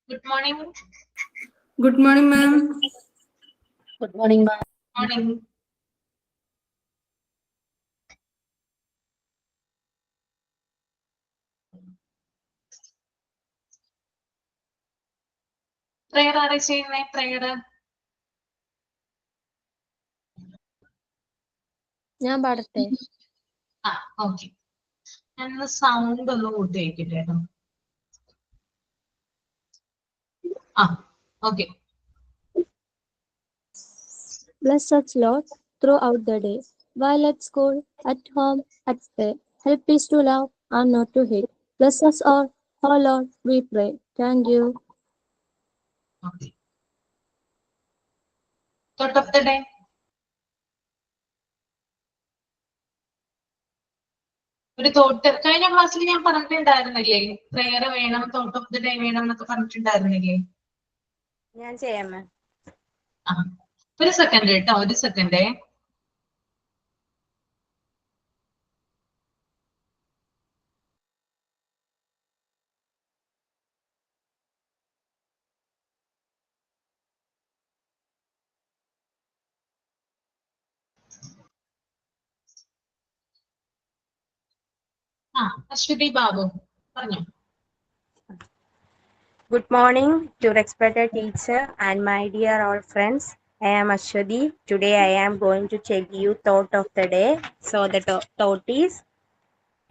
Good morning. Good morning, ma'am. Good morning, ma'am. Morning. Prayer ആരാ ചെയ്യുന്നേ? prayer ഞാൻ പാടട്ടെ? ആ ഓക്കെ. ഞാൻ സൗണ്ട് ഒന്ന് കൂട്ടി വയ്ക്കട്ടെ കേട്ടോ. ആ okay. Bless us, Lord, throughout the day, while at school, at home, at play. Help us to love and not to hate. Bless us all, oh Lord, we pray. Thank you. Okay. Thought of the day. ഒരു thought കഴിഞ്ഞ ക്ലാസ്സിൽ ഞാൻ പറഞ്ഞിട്ടുണ്ടായിരുന്നില്ലേ? Prayer വേണം, thought of the day വേണം എന്നൊക്കെ പറഞ്ഞിട്ടുണ്ടായിരുന്നില്ലേ? ഞാൻ ചെയ്യാം മാം. ആ ഒരു സെക്കൻഡ് കേട്ടോ, ഒരു സെക്കൻഡേ. ആ അശ്വതി ബാബു പറഞ്ഞു. Good morning to respected teacher and my dear all friends. I am Ashwati. Today I am going to tell you thought of the day. So the thought is,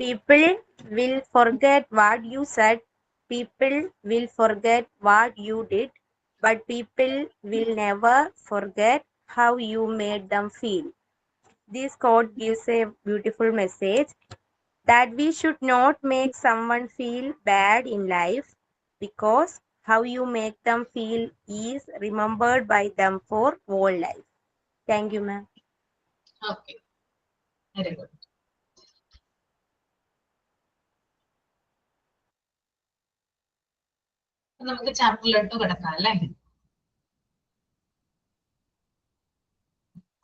people will forget what you said, people will forget what you did, but people will never forget how you made them feel. This quote gives a beautiful message that we should not make someone feel bad in life, because how you make them feel is remembered by them for whole life. Thank you, ma'am. Okay, very good. നമുക്ക് ചാപ്റ്ററിലോട്ട് കിടക്കാം അല്ലേ?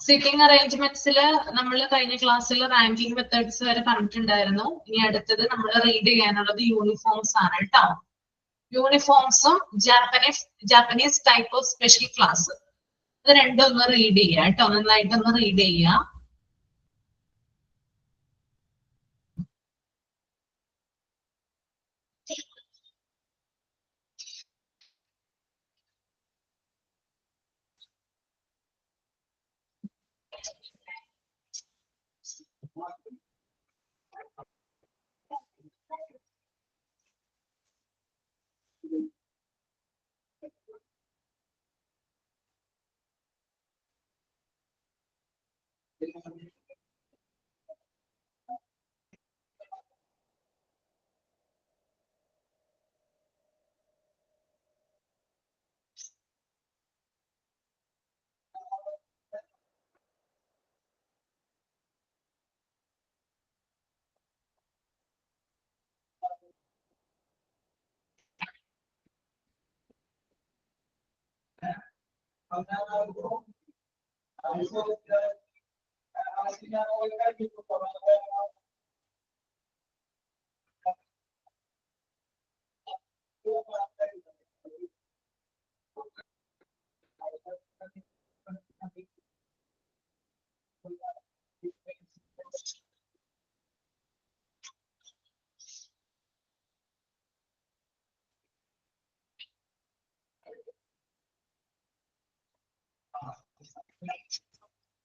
Sitting അറേഞ്ച്മെന്റ്സിൽ നമ്മൾ കഴിഞ്ഞ ക്ലാസ്സിൽ ranking methods വരെ പറഞ്ഞിട്ടുണ്ടായിരുന്നു. ഇനി അടുത്തത് നമ്മൾ റീഡ് ചെയ്യാനുള്ളത് യൂണിഫോംസ് ആണ് കേട്ടോ. യൂണിഫോംസും Japanese type of special class, ഇത് രണ്ടും ഒന്ന് റീഡ് ചെയ്യാം കേട്ടോ. നന്നായിട്ടൊന്ന് റീഡ് ചെയ്യാം.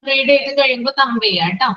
റീഡ് ചെയ്ത് കഴിയുമ്പോൾ തമ്പ് ചെയ്യാം കേട്ടോ.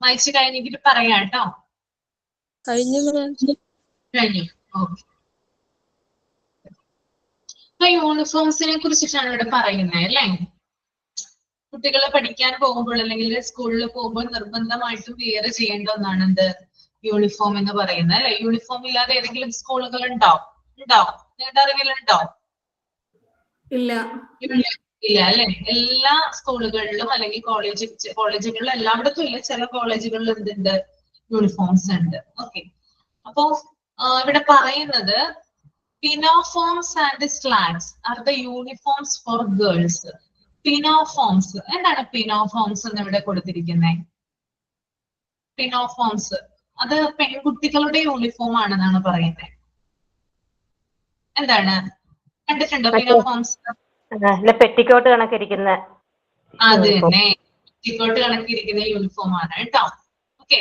വായിച്ചു കഴിഞ്ഞിട്ട് പറയാം കേട്ടോ. കഴിഞ്ഞു മാം. കഴിഞ്ഞു. ഓക്കെ. അപ്പൊ യൂണിഫോംസിനെ കുറിച്ചിട്ടാണ് ഇവിടെ പറയുന്നത് അല്ലേ. കുട്ടികൾ പഠിക്കാൻ പോകുമ്പോൾ അല്ലെങ്കിൽ സ്കൂളിൽ പോകുമ്പോൾ നിർബന്ധമായിട്ടും വിയർ ചെയ്യേണ്ട ഒന്നാണ് എന്ത് യൂണിഫോം എന്ന് പറയുന്നത് അല്ലെ. യൂണിഫോം ഇല്ലാതെ ഏതെങ്കിലും സ്കൂളുകൾ ഉണ്ടാവും? നിങ്ങളുടെ അറിവിലുണ്ടോ? ഇല്ല. ഇല്ല അല്ലെ. എല്ലാ സ്കൂളുകളിലും അല്ലെങ്കിൽ കോളേജുകളിലും എല്ലായിടത്തും ഇല്ല, ചില കോളേജുകളിൽ എന്തുണ്ട്, യൂണിഫോംസ് ഉണ്ട്. ഓക്കെ. അപ്പോ ഇവിടെ പറയുന്നത് pinafores and slacks are the uniforms for girls. Pinafores, എന്താണ് pinafores എന്ന് ഇവിടെ കൊടുത്തിരിക്കുന്നത്? pinafores അത് പെൺകുട്ടികളുടെ യൂണിഫോം ആണെന്നാണ് പറയുന്നത്. എന്താണ്, കണ്ടിട്ടുണ്ടോ pinafores? പെറ്റിക്കോട്ട് കണക്കിരിക്കുന്ന. അത് തന്നെ, പെറ്റിക്കോട്ട് കണക്കിരിക്കുന്ന യൂണിഫോം ആണ് കേട്ടോ. ഓക്കെ.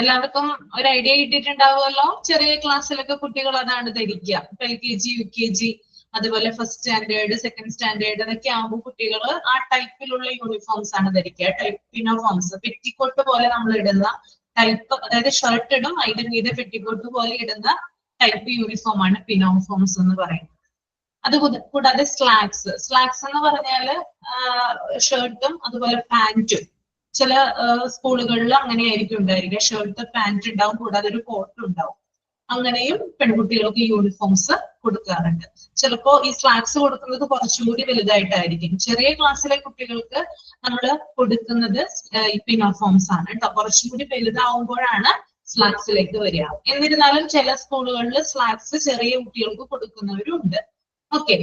എല്ലാവർക്കും ഒരു ഐഡിയ കിട്ടിയിട്ടുണ്ടാവുമല്ലോ. ചെറിയ ക്ലാസ്സിലൊക്കെ കുട്ടികൾ അതാണ് ധരിക്കുക. LKG, UKG, അതുപോലെ ഫസ്റ്റ് സ്റ്റാൻഡേർഡ്, സെക്കൻഡ് സ്റ്റാൻഡേർഡ് എന്നൊക്കെ ആകുമ്പോൾ കുട്ടികൾ ആ ടൈപ്പിലുള്ള യൂണിഫോംസ് ആണ് ധരിക്കുക. ടൈപ്പ് പിനോഫോംസ്, പെറ്റിക്കോട്ട് പോലെ നമ്മൾ ഇടുന്ന ടൈപ്പ്, അതായത് ഷർട്ട് ഇടും അതിന്റെ മീതെ പെറ്റിക്കോട്ട് പോലെ ഇടുന്ന ടൈപ്പ് യൂണിഫോം ആണ് പിനോഫോംസ് എന്ന് പറയുന്നത്. അത് കൂടാതെ സ്ലാക്സ് എന്ന് പറഞ്ഞാല് ഷർട്ടും അതുപോലെ പാന്റും. ചില സ്കൂളുകളിൽ അങ്ങനെയായിരിക്കും ഉണ്ടായിരിക്കുക, ഷർട്ട് പാന്റ് ഉണ്ടാവും, കൂടാതെ ഒരു കോട്ട് ഉണ്ടാവും. അങ്ങനെയും പെൺകുട്ടികൾക്ക് യൂണിഫോംസ് കൊടുക്കാറുണ്ട്. ചിലപ്പോ ഈ സ്ലാക്സ് കൊടുക്കുന്നത് കുറച്ചുകൂടി വലുതായിട്ടായിരിക്കും. ചെറിയ ക്ലാസ്സിലെ കുട്ടികൾക്ക് നമ്മൾ കൊടുക്കുന്നത് പിനോഫോംസ് ആണ് കേട്ടോ. കുറച്ചുകൂടി വലുതാവുമ്പോഴാണ് സ്ലാക്സിലേക്ക് വരിക. എന്നിരുന്നാലും ചില സ്കൂളുകളിൽ സ്ലാക്സ് ചെറിയ കുട്ടികൾക്ക് കൊടുക്കുന്നവരും ഉണ്ട്. ഓക്കെ.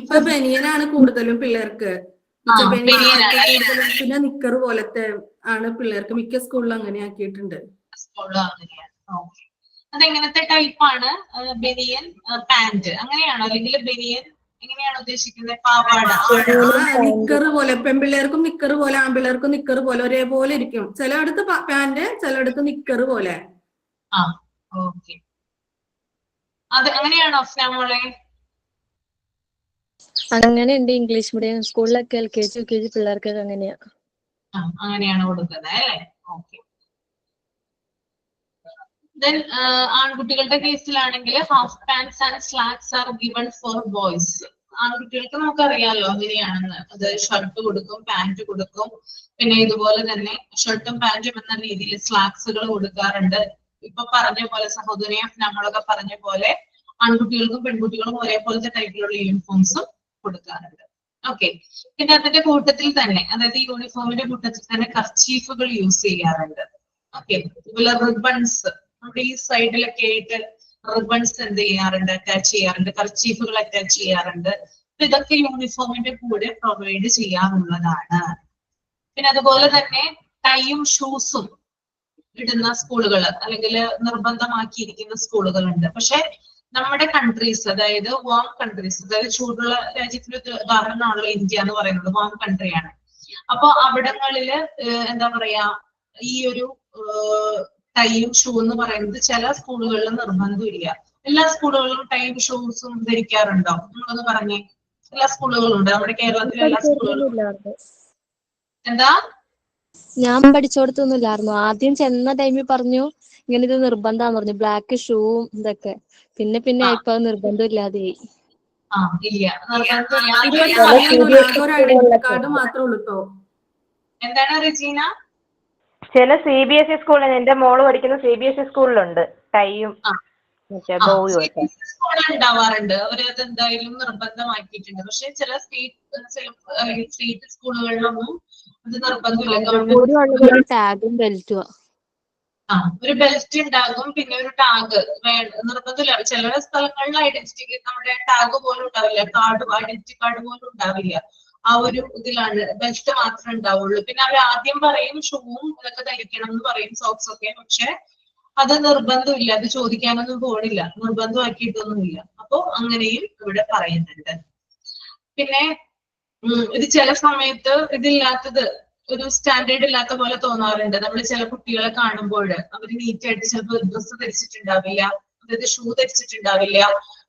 ഇപ്പൊ ബനിയനാണ് കൂടുതലും പിള്ളേർക്ക്. പിന്നെ നിക്കർ പോലത്തെ ആണ് പിള്ളേർക്ക്. മിക്ക സ്കൂളിലും അങ്ങനെ ആക്കിയിട്ടുണ്ട്. അതെങ്ങനത്തെ ടൈപ്പാണ്? ബനിയൻ, പാന്റ് അങ്ങനെയാണോ? അല്ലെങ്കിൽ ബനിയൻ എങ്ങനെയാണ് ഉദ്ദേശിക്കുന്നത്? പാവാട, നിക്കർ പോലെ. പെൺപിള്ളേർക്കും നിക്കർ പോലെ, ആൺപിള്ളേർക്കും നിക്കർ പോലെ ഒരേപോലെ ഇരിക്കും. ചിലയിടത്ത് പാന്റ്, ചിലയിടത്ത് നിക്കർ പോലെ. ഓക്കെ. അത് അങ്ങനെയാണോ മോളെ? അങ്ങനെയുണ്ട്. ഇംഗ്ലീഷ് മീഡിയം സ്കൂളിലൊക്കെ LKG, UKG പിള്ളേർക്കൊക്കെ അങ്ങനെയാ. അങ്ങനെയാണ് കൊടുക്കുന്നത് അല്ലേ. ഓക്കെ. ദെൻ ആൺകുട്ടികളുടെ കേസിലാണെങ്കിൽ half pants and slacks are given for boys. ആൺകുട്ടികൾക്ക് നമുക്കറിയാലോ അങ്ങനെയാണെന്ന്. അത് ഷർട്ട് കൊടുക്കും, പാന്റ് കൊടുക്കും, പിന്നെ ഇതുപോലെ തന്നെ ഷർട്ടും പാന്റും എന്ന രീതിയിൽ സ്ലാക്സുകൾ കൊടുക്കാറുണ്ട്. ഇപ്പൊ പറഞ്ഞ പോലെ സഹോദരിയും നമ്മളൊക്കെ പറഞ്ഞ പോലെ ആൺകുട്ടികൾക്കും പെൺകുട്ടികളും ഒരേപോലത്തെ ടൈപ്പിലുള്ള യൂണിഫോംസും കൊടുക്കാറുണ്ട്. ഓക്കെ. പിന്നെ അതിന്റെ കൂട്ടത്തിൽ തന്നെ, അതായത് യൂണിഫോമിന്റെ കൂട്ടത്തിൽ തന്നെ കർച്ചീഫുകൾ യൂസ് ചെയ്യാറുണ്ട്. ഓക്കെ. അതുപോലെ റിബൺസ്, നമ്മുടെ ഈ സൈഡിലൊക്കെ ആയിട്ട് റിബൺസ് എന്ത് ചെയ്യാറുണ്ട്, അറ്റാച്ച് ചെയ്യാറുണ്ട്, കർച്ചീഫുകൾ അറ്റാച്ച് ചെയ്യാറുണ്ട്. അപ്പൊ ഇതൊക്കെ യൂണിഫോമിന്റെ കൂടെ പ്രൊവൈഡ് ചെയ്യാറുള്ളതാണ്. പിന്നെ അതുപോലെ തന്നെ ടൈയും ഷൂസും ഇടുന്ന സ്കൂളുകൾ അല്ലെങ്കിൽ നിർബന്ധമാക്കിയിരിക്കുന്ന സ്കൂളുകളുണ്ട്. പക്ഷെ നമ്മുടെ കൺട്രീസ്, അതായത് വാം കൺട്രീസ്, അതായത് ചൂടുള്ള രാജ്യത്തിന്റെ ഉദാഹരണമാണല്ലോ ഇന്ത്യ എന്ന് പറയുന്നത്, വാം കൺട്രിയാണ്. അപ്പൊ അവിടങ്ങളില് എന്താ പറയാ, ഈ ഒരു ടൈയും ഷൂ എന്ന് പറയുന്നത് ചില സ്കൂളുകളിൽ നിർബന്ധമില്ല. എല്ലാ സ്കൂളുകളിലും ടൈയും ഷൂസും ധരിക്കാറുണ്ടോ? നിങ്ങളൊന്ന് പറഞ്ഞേ. എല്ലാ സ്കൂളുകളും ഉണ്ട് നമ്മുടെ കേരളത്തിലെ എല്ലാ സ്കൂളുകളും. എന്താ? ഞാൻ പഠിച്ചോടത്തൊന്നും ഇല്ലായിരുന്നു. ആദ്യം ചെന്ന ടൈമിൽ പറഞ്ഞു ഇങ്ങനെ ഇത് നിർബന്ധാന്ന് പറഞ്ഞു, ബ്ലാക്ക് ഷൂവും ഇതൊക്കെ. പിന്നെ ഇപ്പൊ നിർബന്ധം ഇല്ലാതെയായി. എന്താണ് റെജീന? ചില CBSE സ്കൂളിൽ, എന്റെ മോള് പഠിക്കുന്ന CBSE സ്കൂളിലുണ്ട് ടൈയും ഉണ്ടാവാറുണ്ട്. അവരത് എന്തായാലും നിർബന്ധമാക്കിയിട്ടുണ്ട്. പക്ഷെ ചില സ്റ്റേറ്റ് സ്കൂളുകളിലൊന്നും അത് നിർബന്ധമില്ല. ടാഗും ബെൽറ്റും. ഒരു ബെൽറ്റ് ഉണ്ടാകും, പിന്നെ ഒരു ടാഗ് നിർബന്ധമില്ല. ചില സ്ഥലങ്ങളിൽ ഐഡന്റിറ്റി നമ്മുടെ ടാഗ് പോലും ഉണ്ടാവില്ല, ഐഡന്റിറ്റി കാർഡ് പോലും ഉണ്ടാവില്ല. ആ ഒരു ഇതിലാണ് ബെൽറ്റ് മാത്രമേ ഉണ്ടാവുള്ളൂ. പിന്നെ അവർ ആദ്യം പറയും ഷൂവും ഇതൊക്കെ ധരിക്കണം എന്ന് പറയും, സോക്സ് ഒക്കെ. പക്ഷെ അത് നിർബന്ധമില്ല, അത് ചോദിക്കാനൊന്നും പോണില്ല, നിർബന്ധമാക്കിയിട്ടൊന്നുമില്ല. അപ്പൊ അങ്ങനെയും ഇവിടെ പറയുന്നുണ്ട്. പിന്നെ ഇത് ചില സമയത്ത് ഇതില്ലാത്തത് ഒരു സ്റ്റാൻഡേർഡ് ഇല്ലാത്ത പോലെ തോന്നാറുണ്ട്. നമ്മൾ ചില കുട്ടികളെ കാണുമ്പോൾ അവർ നീറ്റായിട്ട് ചിലപ്പോൾ ഡ്രസ്സ് ധരിച്ചിട്ടുണ്ടാവില്ല, അതായത് ഷൂ ധരിച്ചിട്ടുണ്ടാവില്ല,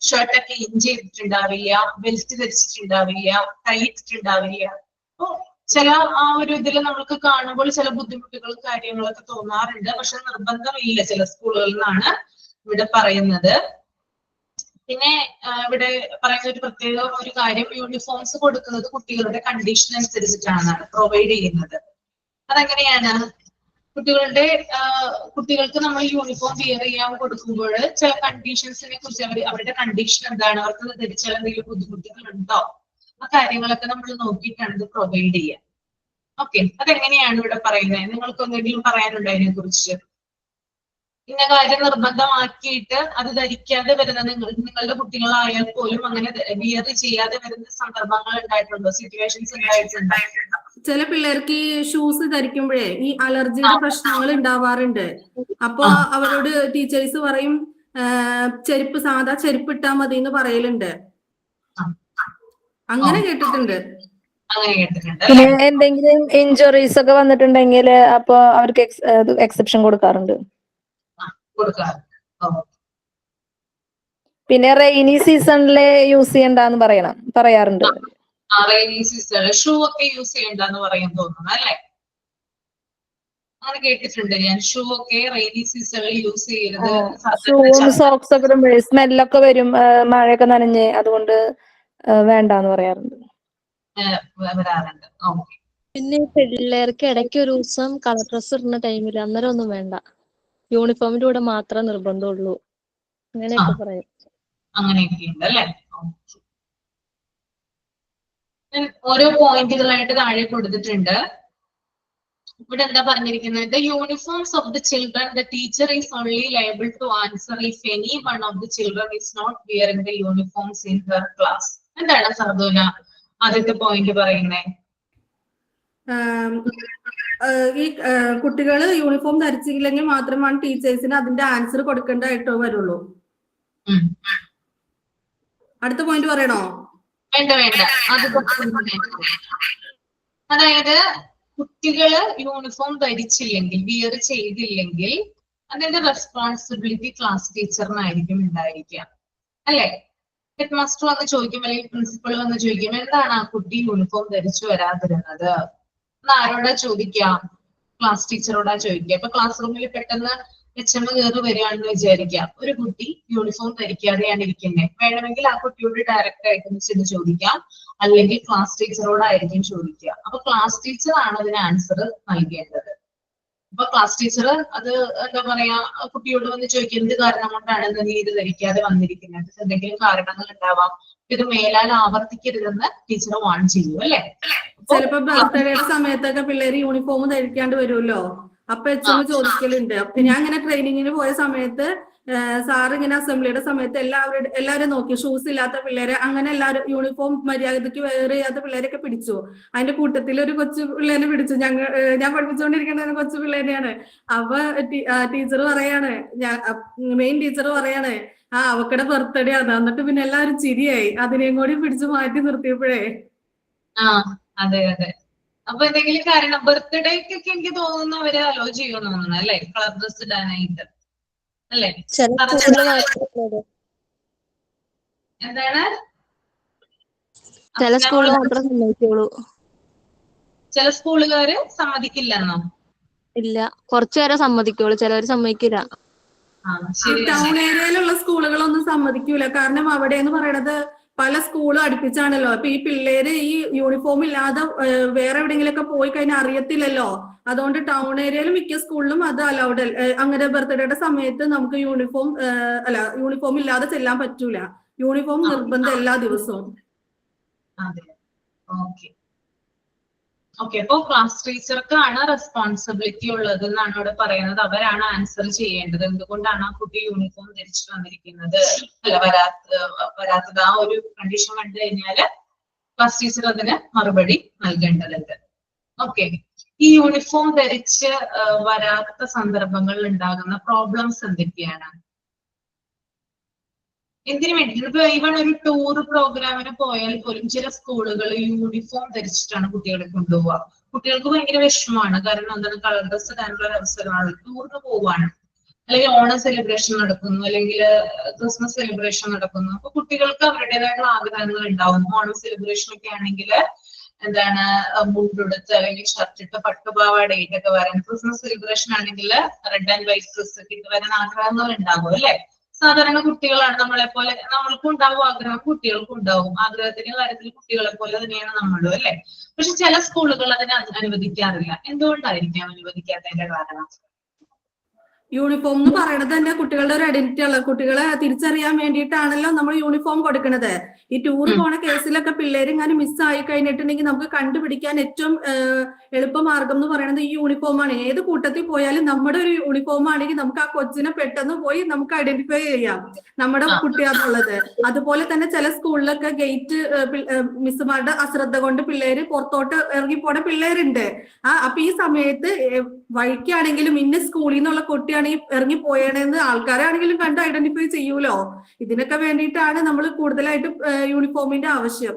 ഷർട്ടൊക്കെ ഇൻ ചെയ്തിട്ടുണ്ടാവില്ല, ബെൽറ്റ് ധരിച്ചിട്ടുണ്ടാവില്ല, ടൈ ഇട്ടിട്ടുണ്ടാവില്ല. അപ്പൊ ചില ആ ഒരു ഇതിൽ നമുക്ക് കാണുമ്പോൾ ചില ബുദ്ധിമുട്ടുകളും കാര്യങ്ങളൊക്കെ തോന്നാറുണ്ട്. പക്ഷെ നിർബന്ധമില്ല ചില സ്കൂളുകളിൽ നിന്നാണ് ഇവിടെ പറയുന്നത്. പിന്നെ ഇവിടെ പറയുന്ന ഒരു പ്രത്യേക ഒരു കാര്യം, യൂണിഫോംസ് കൊടുക്കുന്നത് കുട്ടികളുടെ കണ്ടീഷൻ അനുസരിച്ചിട്ടാണ് പ്രൊവൈഡ് ചെയ്യുന്നത്. അതെങ്ങനെയാണ്? കുട്ടികൾക്ക് നമ്മൾ യൂണിഫോം വിയർ ചെയ്യാൻ കൊടുക്കുമ്പോൾ ചില കണ്ടീഷൻസിനെ കുറിച്ച് അവരുടെ കണ്ടീഷൻ എന്താണ്, അവർക്ക് ധരിച്ചാൽ എന്തെങ്കിലും ബുദ്ധിമുട്ടുകളുണ്ടോ, ആ കാര്യങ്ങളൊക്കെ നമ്മൾ നോക്കിയിട്ടാണ് ഇത് പ്രൊവൈഡ് ചെയ്യുക. ഓക്കെ, അതെങ്ങനെയാണ് ഇവിടെ പറയുന്നത്? നിങ്ങൾക്ക് എന്തെങ്കിലും പറയാനുണ്ടോ അതിനെ കുറിച്ച്? ഇന്ന കാര്യം നിർബന്ധമാക്കിയിട്ട് അത് ധരിക്കാതെ വരുന്ന നിങ്ങളുടെ കുട്ടികളായാൽ പോലും അങ്ങനെ വിയർ ചെയ്യാതെ വരുന്ന സന്ദർഭങ്ങൾ ഉണ്ടായിട്ടുണ്ടോ? സിറ്റുവേഷൻസ് ഉണ്ടായിട്ടുണ്ടോ? ചില പിള്ളേർക്ക് ഈ ഷൂസ് ധരിക്കുമ്പോഴേ ഈ അലർജിയുടെ പ്രശ്നങ്ങൾ ഉണ്ടാവാറുണ്ട്. അപ്പൊ അവരോട് ടീച്ചേഴ്സ് പറയും ചെരുപ്പ്, സാധാ ചെരുപ്പ് ഇട്ടാ മതി എന്ന് പറയലുണ്ട്. അങ്ങനെ കേട്ടിട്ടുണ്ട്. പിന്നെ എന്തെങ്കിലും ഇഞ്ചുറീസ് ഒക്കെ വന്നിട്ടുണ്ടെങ്കിൽ അപ്പൊ അവർക്ക് എക്സെപ്ഷൻ കൊടുക്കാറുണ്ട്. പിന്നെ റെയിനി സീസണില് യൂസ് ചെയ്യണ്ടെന്ന് പറയാറുണ്ട്. റെയിനി സീസണിൽ ഷൂ ഒക്കെ യൂസ് ചെയ്യണ്ടെന്ന് പറയാൻ തോന്നുന്നു അല്ലേ? അങ്ങനെ കേട്ടിട്ടുണ്ട് ഞാൻ. ഷൂ ഒക്കെ റെയിനി സീസണിൽ യൂസ് ചെയ്യരുത്. ഷൂവും സോക്സ് ഒക്കെ ഇടുമ്പോഴേ സ്മെല്ലൊക്കെ വരും, മഴയൊക്കെ നനഞ്ഞ്, അതുകൊണ്ട് വേണ്ടാന്ന് പറയാറുണ്ട്. വരാറുണ്ട്. പിന്നെ പിള്ളേർക്ക് ഇടയ്ക്ക് ഒരു ദിവസം കളർ ഡ്രസ് ഇടുന്ന ടൈമിൽ അന്നേരം ഒന്നും വേണ്ട, യൂണിഫോമിന്റെ കൂടെ മാത്രമേ നിർബന്ധമുള്ളൂ, അങ്ങനെയൊക്കെ പറയും. അങ്ങനെയൊക്കെ ഉണ്ട് അല്ലെ? ഓരോ പോയിന്റുകളായിട്ട് താഴെ കൊടുത്തിട്ടുണ്ട്. ഇവിടെ എന്താ പറഞ്ഞിരിക്കുന്നത്? Uniforms of the children the teacher is only liable to answer if any one of the children is not wearing the uniforms in her class. എന്താണ് സർദൂന ആദ്യത്തെ പോയിന്റ് പറയുന്നേ? ഈ കുട്ടികള് യൂണിഫോം ധരിച്ചില്ലെങ്കിൽ മാത്രമാണ് ടീച്ചേഴ്സിന് അതിന്റെ ആൻസർ കൊടുക്കേണ്ടതായിട്ടോ വരുള്ളൂ. അടുത്ത പോയിന്റ് പറയണോ? വേണ്ട. അതായത് കുട്ടികള് യൂണിഫോം ധരിച്ചില്ലെങ്കിൽ, വിയർ ചെയ്തില്ലെങ്കിൽ അതിന്റെ റെസ്പോൺസിബിലിറ്റി ക്ലാസ് ടീച്ചറിനായിരിക്കും ഉണ്ടായിരിക്കുക അല്ലെ? ഹെഡ് മാസ്റ്റർ വന്ന് ചോദിക്കും, അല്ലെങ്കിൽ പ്രിൻസിപ്പൾ വന്ന് ചോദിക്കും, എന്താണ് ആ കുട്ടി യൂണിഫോം ധരിച്ചു വരാതിരുന്നത്? ആരോടാ ചോദിക്കാം? ക്ലാസ് ടീച്ചറോടാ ചോദിക്കുക. ഇപ്പൊ ക്ലാസ് റൂമിൽ പെട്ടെന്ന് HM കയറി വരികയാണെന്ന് വിചാരിക്കാം, ഒരു കുട്ടി യൂണിഫോം ധരിക്കാതെയാണ് ഇരിക്കുന്നത്. വേണമെങ്കിൽ ആ കുട്ടിയോട് ഡയറക്റ്റ് ആയിട്ട് ചെന്ന് ചോദിക്കാം, അല്ലെങ്കിൽ ക്ലാസ് ടീച്ചറോടായിരിക്കും ചോദിക്കുക. അപ്പൊ ക്ലാസ് ടീച്ചറാണ് അതിന് ആൻസർ നൽകേണ്ടത്. അപ്പൊ ക്ലാസ് ടീച്ചർ അത് എന്താ പറയാ, കുട്ടിയോട് വന്ന് ചോദിക്കും, എന്ത് കാരണം കൊണ്ടാണ് നീ ഇത് ധരിക്കാതെ വന്നിരിക്കുന്നത്? എന്തെങ്കിലും കാരണങ്ങൾ ഉണ്ടാവാം, ഇത് മേലാൽ ആവർത്തിക്കരുതെന്ന് ടീച്ചർ വാൺ ചെയ്യും അല്ലെ? ചിലപ്പോ ബർത്ത്ഡേയുടെ സമയത്തൊക്കെ പിള്ളേര് യൂണിഫോം ധരിക്കാണ്ട് വരുമല്ലോ, അപ്പൊ HM ചോദിക്കലുണ്ട്. ഞാൻ ഇങ്ങനെ ട്രെയിനിങ്ങിന് പോയ സമയത്ത് സാർ ഇങ്ങനെ അസംബ്ലിയുടെ സമയത്ത് എല്ലാവരും നോക്കി, ഷൂസ് ഇല്ലാത്ത പിള്ളേരെ, അങ്ങനെ എല്ലാവരും യൂണിഫോം മര്യാദയ്ക്ക് വെയർ ചെയ്യാത്ത പിള്ളേരൊക്കെ പിടിച്ചു. അതിന്റെ കൂട്ടത്തിൽ ഒരു കൊച്ചു പിള്ളേരെ പിടിച്ചു. ഞാൻ പഠിപ്പിച്ചുകൊണ്ടിരിക്കുന്ന കൊച്ചു പിള്ളേരെയാണ്. അപ്പൊ ടീച്ചർ പറയാണ്, മെയിൻ ടീച്ചർ പറയാണ്, അവക്കടെ ബർത്ത്ഡേ ആണ്. എന്നിട്ട് പിന്നെ എല്ലാവരും ചിരിയായി, അതിനെയും കൂടി പിടിച്ചു മാറ്റി നിർത്തിയപ്പോഴേ. അതെ. അപ്പൊ എന്തെങ്കിലും കാരണം ബർത്ത്ഡേക്കൊക്കെ എനിക്ക് തോന്നുന്നു അവര് അലോ ചെയ്യുമെന്ന് തോന്നുന്നു അല്ലെ, കളർ ഡ്രസ് ഇടാനായിട്ട് അല്ലെ? എന്താണ്? ചില സ്കൂളിൽ മാത്രം സമ്മതിക്കുള്ളൂ. ചില സ്കൂളുകാര് സമ്മതിക്കില്ലെന്നോ? ഇല്ല, കുറച്ചുപേരെ സമ്മതിക്കുള്ളൂ, ചിലവര് സമ്മതിക്കില്ല. ടൗൺ ഏരിയയിലുള്ള സ്കൂളുകളൊന്നും സമ്മതിക്കൂല. കാരണം അവിടെ എന്ന് പറയണത് പല സ്കൂളും അടുപ്പിച്ചാണല്ലോ. അപ്പൊ ഈ പിള്ളേര് ഈ യൂണിഫോം ഇല്ലാതെ വേറെ എവിടെയെങ്കിലൊക്കെ പോയി കഴിഞ്ഞാൽ അറിയത്തില്ലല്ലോ. അതുകൊണ്ട് ടൗൺ ഏരിയയിൽ മിക്ക സ്കൂളിലും അത് അലൗഡ്. അങ്ങനെ ബർത്ത്ഡേയുടെ സമയത്ത് നമുക്ക് യൂണിഫോം ഇല്ലാതെ ചെല്ലാൻ പറ്റൂല. യൂണിഫോം നിർബന്ധം എല്ലാ ദിവസവും. ഓക്കെ, അപ്പൊ ക്ലാസ് ടീച്ചർക്കാണ് റെസ്പോൺസിബിലിറ്റി ഉള്ളത് എന്നാണ് ഇവിടെ പറയുന്നത്. അവരാണ് ആൻസർ ചെയ്യേണ്ടത്. എന്തുകൊണ്ടാണ് ആ കുട്ടി യൂണിഫോം ധരിച്ചു വന്നിരിക്കുന്നത്, അല്ല വരാത്തത്, ആ ഒരു കണ്ടീഷൻ കണ്ടു കഴിഞ്ഞാല് ക്ലാസ് ടീച്ചർ അതിന് മറുപടി നൽകേണ്ടതുണ്ട്. ഓക്കെ, ഈ യൂണിഫോം ധരിച്ച് വരാത്ത സന്ദർഭങ്ങളിൽ ഉണ്ടാകുന്ന പ്രോബ്ലംസ് എന്തൊക്കെയാണ്? എന്തിനു വേണ്ടി? ഇപ്പൊ ഈവൺ ഒരു ടൂർ പ്രോഗ്രാമിന് പോയാൽ പോലും ചില സ്കൂളുകൾ യൂണിഫോം ധരിച്ചിട്ടാണ് കുട്ടികളെ കൊണ്ടുപോവുക. കുട്ടികൾക്ക് ഭയങ്കര വിഷമമാണ്. കാരണം എന്താണ്, കളർ ഡ്രസ് ഇടാനുള്ള ഒരു അവസരമാണ്. ടൂറിന് പോവാണ്, അല്ലെങ്കിൽ ഓണം സെലിബ്രേഷൻ നടക്കുന്നു, അല്ലെങ്കിൽ ക്രിസ്മസ് സെലിബ്രേഷൻ നടക്കുന്നു. അപ്പൊ കുട്ടികൾക്ക് അവരുടേതായിട്ടുള്ള ആഗ്രഹങ്ങൾ ഉണ്ടാവും. ഓണം സെലിബ്രേഷൻ ഒക്കെ ആണെങ്കിൽ എന്താണ് മുണ്ടുടുത്ത് അല്ലെങ്കിൽ ഷർട്ട് ഇട്ട് പട്ടുപാവാടയിട്ടൊക്കെ വരാൻ, ക്രിസ്മസ് സെലിബ്രേഷൻ ആണെങ്കിൽ റെഡ് ആൻഡ് വൈറ്റ് ഡ്രസ് ഒക്കെ ഇട്ട് വരാൻ ആഗ്രഹങ്ങളുണ്ടാകും അല്ലെ. സാധാരണ കുട്ടികളാണ് നമ്മളെ പോലെ, നമ്മൾക്കും ഉണ്ടാവും ആഗ്രഹം, കുട്ടികൾക്കും ഉണ്ടാവും. ആഗ്രഹത്തിന്റെ കാര്യത്തിൽ കുട്ടികളെ പോലെ തന്നെയാണ് നമ്മളും അല്ലെ. പക്ഷെ ചില സ്കൂളുകൾ അതിനെ അനുവദിക്കാറില്ല. എന്തുകൊണ്ടായിരിക്കാം അനുവദിക്കാത്തതിന്റെ കാരണം? യൂണിഫോം എന്ന് പറയുന്നത് തന്നെ കുട്ടികളുടെ ഒരു ഐഡന്റിറ്റി ഉള്ള, കുട്ടികളെ തിരിച്ചറിയാൻ വേണ്ടിയിട്ടാണല്ലോ നമ്മൾ യൂണിഫോം കൊടുക്കുന്നത്. ഈ ടൂർ പോണ കേസിലൊക്കെ പിള്ളേര് ഇങ്ങനെ മിസ്സായി കഴിഞ്ഞിട്ടുണ്ടെങ്കിൽ നമുക്ക് കണ്ടുപിടിക്കാൻ ഏറ്റവും എളുപ്പമാർഗം എന്ന് പറയുന്നത് ഈ യൂണിഫോം ആണ്. ഏത് കൂട്ടത്തിൽ പോയാലും നമ്മുടെ ഒരു യൂണിഫോം ആണെങ്കിൽ നമുക്ക് ആ കൊച്ചിനെ പെട്ടെന്ന് പോയി നമുക്ക് ഐഡന്റിഫൈ ചെയ്യാം നമ്മുടെ കുട്ടിയാന്നുള്ളത്. അതുപോലെ തന്നെ ചില സ്കൂളിലൊക്കെ ഗേറ്റ് മിസ്സുമാരുടെ അശ്രദ്ധ കൊണ്ട് പിള്ളേര് പുറത്തോട്ട് ഇറങ്ങി പോണ പിള്ളേരുണ്ട്. അപ്പൊ ഈ സമയത്ത് വഴിക്കാണെങ്കിലും ഇന്ന സ്കൂളിൽ നിന്നുള്ള കുട്ടിയാണെങ്കിൽ ഇറങ്ങി പോയണെന്ന് ആൾക്കാരാണെങ്കിലും കണ്ട് ഐഡന്റിഫൈ ചെയ്യൂലോ. ഇതിനൊക്കെ വേണ്ടിയിട്ടാണ് നമ്മൾ കൂടുതലായിട്ട് യൂണിഫോമിന്റെ ആവശ്യം.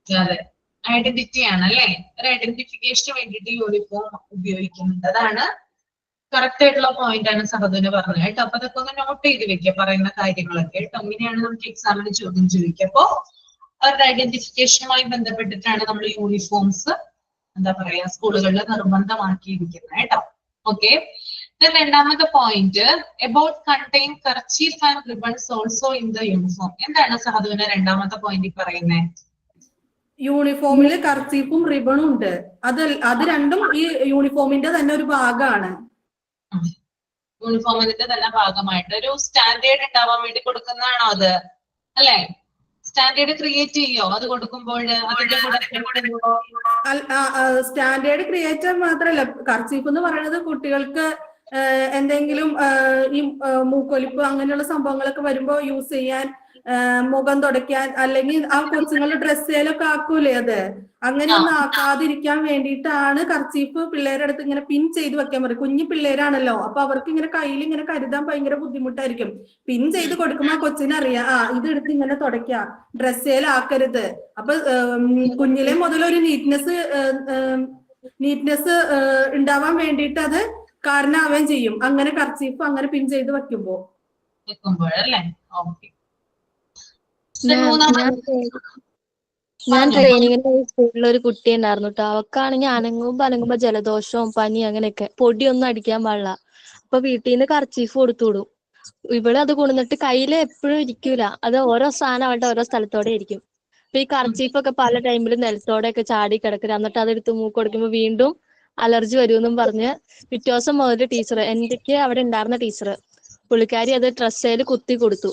അതെ, ഐഡന്റിറ്റി ആണ് അല്ലെ. ഒരു ഐഡന്റിഫിക്കേഷന് വേണ്ടിയിട്ട് യൂണിഫോം ഉപയോഗിക്കുന്നുണ്ട്. അതാണ് കറക്റ്റ് ആയിട്ടുള്ള പോയിന്റ് ആണ് സഹദുന് പറഞ്ഞത് കേട്ടോ. അപ്പൊ അതൊക്കെ ഒന്ന് നോട്ട് ചെയ്ത് വെക്കുക, പറയുന്ന കാര്യങ്ങളൊക്കെ കേട്ടോ. ഇങ്ങനെയാണ് നമുക്ക് എക്സാമിന് ചോദ്യം ചോദിക്കുക. അപ്പോ അവരുടെ ഐഡന്റിഫിക്കേഷനുമായി ബന്ധപ്പെട്ടിട്ടാണ് നമ്മൾ യൂണിഫോംസ് എന്താ പറയാ സ്കൂളുകളിൽ നിർബന്ധമാക്കിയിരിക്കുന്നത് കേട്ടോ. ഓക്കെ. രണ്ടാമത്തെ point about contain kerchief and ribbons also in the uniform. എന്താണ് സഹദുവിന്റെ രണ്ടാമത്തെ പോയിന്റ് പറയുന്നത്? യൂണിഫോമില് കർച്ചീഫും റിബണും ഉണ്ട്. അത് രണ്ടും ഈ യൂണിഫോമിന്റെ തന്നെ ഒരു ഭാഗമാണ്. യൂണിഫോമിന്റെ തന്നെ ഭാഗമായിട്ട് ഒരു സ്റ്റാൻഡേർഡ് ഉണ്ടാവാൻ വേണ്ടി കൊടുക്കുന്നതാണോ അത് അല്ലെ? സ്റ്റാൻഡേർഡ് ക്രിയേറ്റ് ചെയ്യോ അത് കൊടുക്കുമ്പോൾ? അതിന്റെ കൂടെ സ്റ്റാൻഡേർഡ് ക്രിയേറ്റ് മാത്രല്ല, കർച്ചീഫ് എന്ന് പറയുന്നത് കുട്ടികൾക്ക് എന്തെങ്കിലും ഈ മൂക്കൊലിപ്പ് അങ്ങനെയുള്ള സംഭവങ്ങളൊക്കെ വരുമ്പോ യൂസ് ചെയ്യാൻ, മുഖം തുടയ്ക്കാൻ, അല്ലെങ്കിൽ ആ കൊച്ചുങ്ങളുടെ ഡ്രസ്സിലൊക്കെ ആക്കൂലേ, അത് അങ്ങനെയൊന്നും ആക്കാതിരിക്കാൻ വേണ്ടിയിട്ടാണ് കർച്ചീഫ് പിള്ളേരുടെ അടുത്ത് ഇങ്ങനെ പിൻ ചെയ്ത് വെക്കാൻ പറയും. കുഞ്ഞു പിള്ളേരാണല്ലോ, അപ്പൊ അവർക്ക് ഇങ്ങനെ കയ്യിൽ ഇങ്ങനെ കരുതാൻ ഭയങ്കര ബുദ്ധിമുട്ടായിരിക്കും. പിൻ ചെയ്ത് കൊടുക്കുമ്പോ കൊച്ചിനറിയാം ഇത് എടുത്ത് ഇങ്ങനെ തുടയ്ക്കാം, ഡ്രസ്സിലാക്കരുത്. അപ്പൊ കുഞ്ഞിലെ മുതലൊരു നീറ്റ്നെസ് ഉണ്ടാവാൻ വേണ്ടിയിട്ട് അത് കാരണമാവുകയും ചെയ്യും, അങ്ങനെ കർച്ചീഫ് അങ്ങനെ പിൻ ചെയ്ത് വെക്കുമ്പോഴല്ലേ. ഞാൻ ട്രെയിനിങ്ങിന്റെ സ്കൂളിൽ ഒരു കുട്ടി ഉണ്ടായിരുന്നു കേട്ടോ. അവക്കാണെങ്കിൽ അനങ്ങുമ്പോ ജലദോഷവും പനി അങ്ങനെയൊക്കെ, പൊടിയൊന്നും അടിക്കാൻ പാടില്ല. അപ്പൊ വീട്ടിൽ നിന്ന് കർച്ചീഫ് കൊടുത്തു വിടും. ഇവിടെ അത് കൊണ്ടുവന്നിട്ട് കയ്യില് എപ്പോഴും ഇരിക്കൂല, അത് ഓരോ സാധനം അവളുടെ ഓരോ സ്ഥലത്തോടെ ഇരിക്കും. അപ്പൊ ഈ കർച്ചീഫൊക്കെ പല ടൈമിൽ നിലത്തോടെ ഒക്കെ ചാടി കിടക്കുക. എന്നിട്ട് അതെടുത്ത് മൂക്ക് കൊടുക്കുമ്പോ വീണ്ടും അലർജി വരുമെന്നും പറഞ്ഞ് പിറ്റേ ദിവസം മുതൽ ടീച്ചർ, എന്തൊക്കെ അവിടെ ഉണ്ടായിരുന്ന ടീച്ചർ, പുള്ളിക്കാരി അത് ഡ്രസ്സേല് കുത്തി കൊടുത്തു.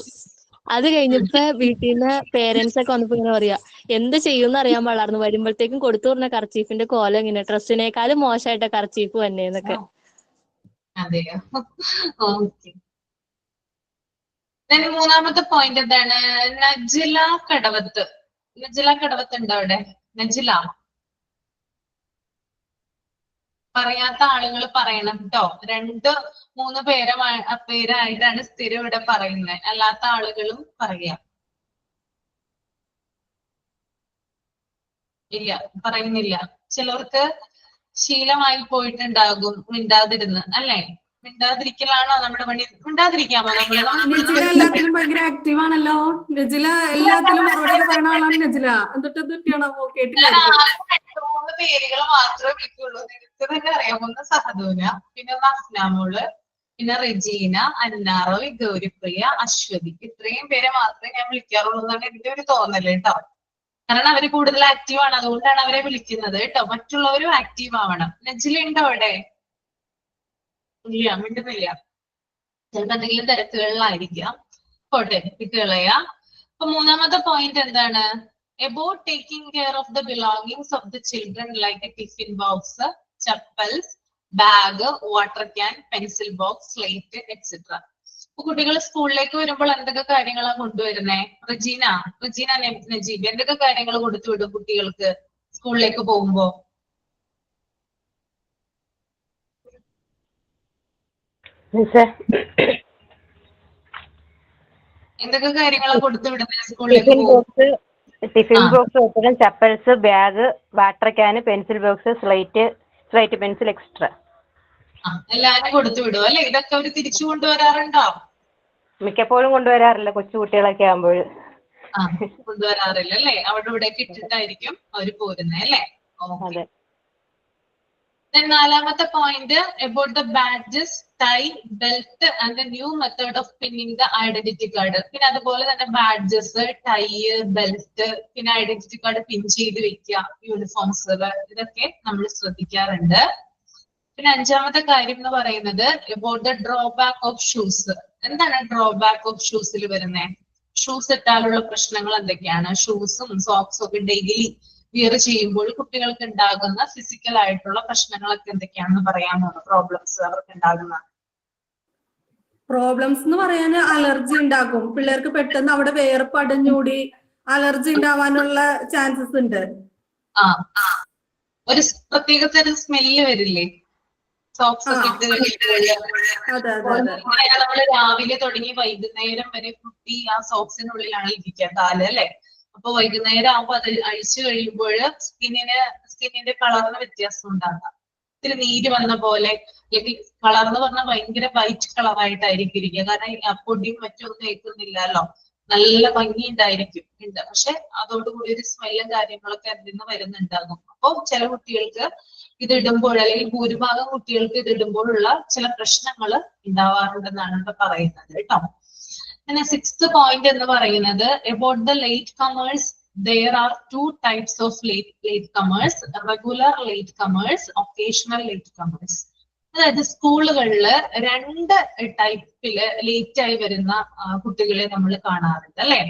അത് കഴിഞ്ഞപ്പോ വീട്ടിൽ നിന്ന് പേരൻസ് ഒക്കെ വന്നപ്പോ ഇങ്ങനെ പറയാ, എന്ത് ചെയ്യുമെന്ന് അറിയാൻ പാടായിരുന്നു, വരുമ്പോഴത്തേക്കും കൊടുത്തു പറഞ്ഞ കർച്ചീഫിന്റെ കോലം ഇങ്ങനെ, ഡ്രസ്സിനേക്കാളും മോശമായിട്ട കർച്ചീഫ് തന്നെ എന്നൊക്കെ. അതെയോ? മൂന്നാമത്തെ പോയിന്റ് എന്താണ്? നജില കടവത്ത്. നജില കടവത്ത് ഉണ്ടോ അവിടെ? നജില പറയാത്ത ആളുകൾ പറയണം കേട്ടോ. 2-3 പേരായിട്ടാണ് സ്ഥിരം ഇവിടെ പറയുന്നത്. അല്ലാത്ത ആളുകളും പറയാം. ഇല്ല, പറയുന്നില്ല. ചിലർക്ക് ശീലമായി പോയിട്ടുണ്ടാകും മിണ്ടാതിരുന്ന് അല്ലെ. മിണ്ടാതിരിക്കലാണോ നമ്മുടെ പണി? മിണ്ടാതിരിക്കാമോ നമ്മള്? നജില എല്ലാത്തിലും ഭയങ്കര ആക്റ്റീവ് ആണല്ലോ. നജില എല്ലാത്തിലും മറുപടി പറയുന്ന ആളാണ് നജില. എന്തൊക്കെയാണോ കേട്ടില്ല. 2-3 പേരുകൾ മാത്രമേ വിളിക്കുള്ളൂ. നിനക്ക് തന്നെ അറിയാം. ഒന്ന് സഹദൂന, പിന്നെ അഫ്നാമോള്, പിന്നെ റെജീന, അന്നാറോയ്, ഗൗരിപ്രിയ, അശ്വതി. ഇത്രയും പേരെ മാത്രമേ ഞാൻ വിളിക്കാറുള്ളൂ എന്നാണ് എന്റെ ഒരു തോന്നല് കേട്ടോ. കാരണം അവര് കൂടുതൽ ആക്റ്റീവ് ആണ്, അതുകൊണ്ടാണ് അവരെ വിളിക്കുന്നത് കേട്ടോ. മറ്റുള്ളവരും ആക്റ്റീവ് ആവണം. നജില ഉണ്ടോ അവിടെ? ഇല്ല, മിണ്ടുന്നില്ല. ചിലപ്പോ എന്തെങ്കിലും തിരക്കുകളിലായിരിക്കാം. പോട്ടെ, വിട്ടുകളയ. അപ്പൊ മൂന്നാമത്തെ പോയിന്റ് എന്താണ്? About taking care of the belongings of the children like a tiffin box, chappals, bag, water can, pencil box, slate, etc. കുട്ടികൾ സ്കൂളിലേക്ക് വരുമ്പോൾ എന്തൊക്കെ കാര്യങ്ങളാണ് കൊണ്ടുവരുന്നേ? റജീന, നജീബ് എന്തൊക്കെ കാര്യങ്ങൾ കൊടുത്തു വിടും കുട്ടികൾക്ക് സ്കൂളിലേക്ക് പോകുമ്പോ? എന്തൊക്കെ കാര്യങ്ങളാണ് കൊടുത്തു വിടുന്നത് സ്കൂളിലേക്ക് പോകുമ്പോൾ? Tiffin box, chappals, bag, water can, pencil box, slate pencil extra എല്ലാരും കൊടുത്തു വിടും അല്ലെ? ഇതൊക്കെ അവര് തിരിച്ചു കൊണ്ടുവരാറുണ്ടോ? മിക്കപ്പോഴും കൊണ്ടുവരാറില്ല, കൊച്ചു കുട്ടികളൊക്കെ ആകുമ്പോൾ. ആ കൊണ്ടുവരാറില്ല അല്ലേ? അവിടെ ഇവിടെ ഇട്ടിട്ടായിരിക്കും അവര് പോരുന്നത് അല്ലേ? ഓക്കെ. അതെ. നാലാമത്തെ point about the badges, tie, belt and the new method of pinning the identity card. പിന്നെ അതുപോലെ തന്നെ ബാഡ്ജസ്, ടൈ, ബെൽറ്റ്, പിന്നെ ഐഡന്റിറ്റി കാർഡ് പിൻ ചെയ്ത് വെക്കുക, യൂണിഫോംസുകൾ, ഇതൊക്കെ നമ്മൾ ശ്രദ്ധിക്കാറുണ്ട്. പിന്നെ അഞ്ചാമത്തെ കാര്യം എന്ന് പറയുന്നത് about the drawback of shoes. എന്താണ് ഡ്രോബാക്ക് ഓഫ് ഷൂസിൽ വരുന്നത്? ഷൂസ് ഇട്ടാലുള്ള പ്രശ്നങ്ങൾ എന്തൊക്കെയാണ്? ഷൂസും സോക്സും ഒക്കെ ഡെയിലി വിയർ ചെയ്യുമ്പോൾ കുട്ടികൾക്ക് ഉണ്ടാകുന്ന ഫിസിക്കൽ ആയിട്ടുള്ള പ്രശ്നങ്ങളൊക്കെ എന്തൊക്കെയാണെന്ന് പറയാമോ? പ്രോബ്ലംസ് അവർക്ക് ഉണ്ടാകുന്ന പ്രോബ്ലംസ് എന്ന് പറയാൻ അലർജി ഉണ്ടാക്കും. പിള്ളേർക്ക് പെട്ടെന്ന് അവിടെ വേർപ്പ് അടഞ്ഞൂടി അലർജി ഉണ്ടാവാനുള്ള ചാൻസസ് ഉണ്ട്. ഒരു പ്രത്യേക തരം സ്മെല്ല് വരില്ലേ സോക്സ് ഒക്കെ ഇട്ട് നമ്മള് രാവിലെ തുടങ്ങി വൈകുന്നേരം വരെ കുട്ടി ആ സോക്സിനുള്ളിലാണ് ഇരിക്കുക, കാല് അല്ലെ? അപ്പൊ വൈകുന്നേരം ആകുമ്പോ അത് അഴിച്ചു കഴിയുമ്പോൾ സ്കിന്നിന്റെ കളറിന് വ്യത്യാസം ഉണ്ടാകാം. ഇത്തിരി നീര് വന്ന പോലെ, അല്ലെങ്കിൽ കളർ എന്ന് പറഞ്ഞാൽ ഭയങ്കര വൈറ്റ് കളറായിട്ടായിരിക്കും ഇരിക്കുക. കാരണം പൊടിയും മറ്റൊന്നും ഏൽക്കുന്നില്ലല്ലോ, നല്ല ഭംഗി ഉണ്ടായിരിക്കും ഉണ്ട്. പക്ഷെ അതോടുകൂടി ഒരു സ്മെല്ലും കാര്യങ്ങളൊക്കെ അതിൽ നിന്ന് വരുന്നുണ്ടാകും. അപ്പൊ ചില കുട്ടികൾക്ക് ഇത് ഇടുമ്പോൾ, അല്ലെങ്കിൽ ഭൂരിഭാഗം കുട്ടികൾക്ക് ഇത് ഇടുമ്പോഴുള്ള ചില പ്രശ്നങ്ങൾ ഉണ്ടാവാറുണ്ടെന്നാണ് ഇവിടെ പറയുന്നത് കേട്ടോ. പിന്നെ സിക്സ്ത് പോയിന്റ് എന്ന് പറയുന്നത് about the late comers. There are two types of late comers, regular late comers, occasional late comers. അതായത് സ്കൂളുകളില് രണ്ട് ടൈപ്പില് ലേറ്റ് ആയി വരുന്ന കുട്ടികളെ നമ്മൾ കാണാറുണ്ട് അല്ലെ?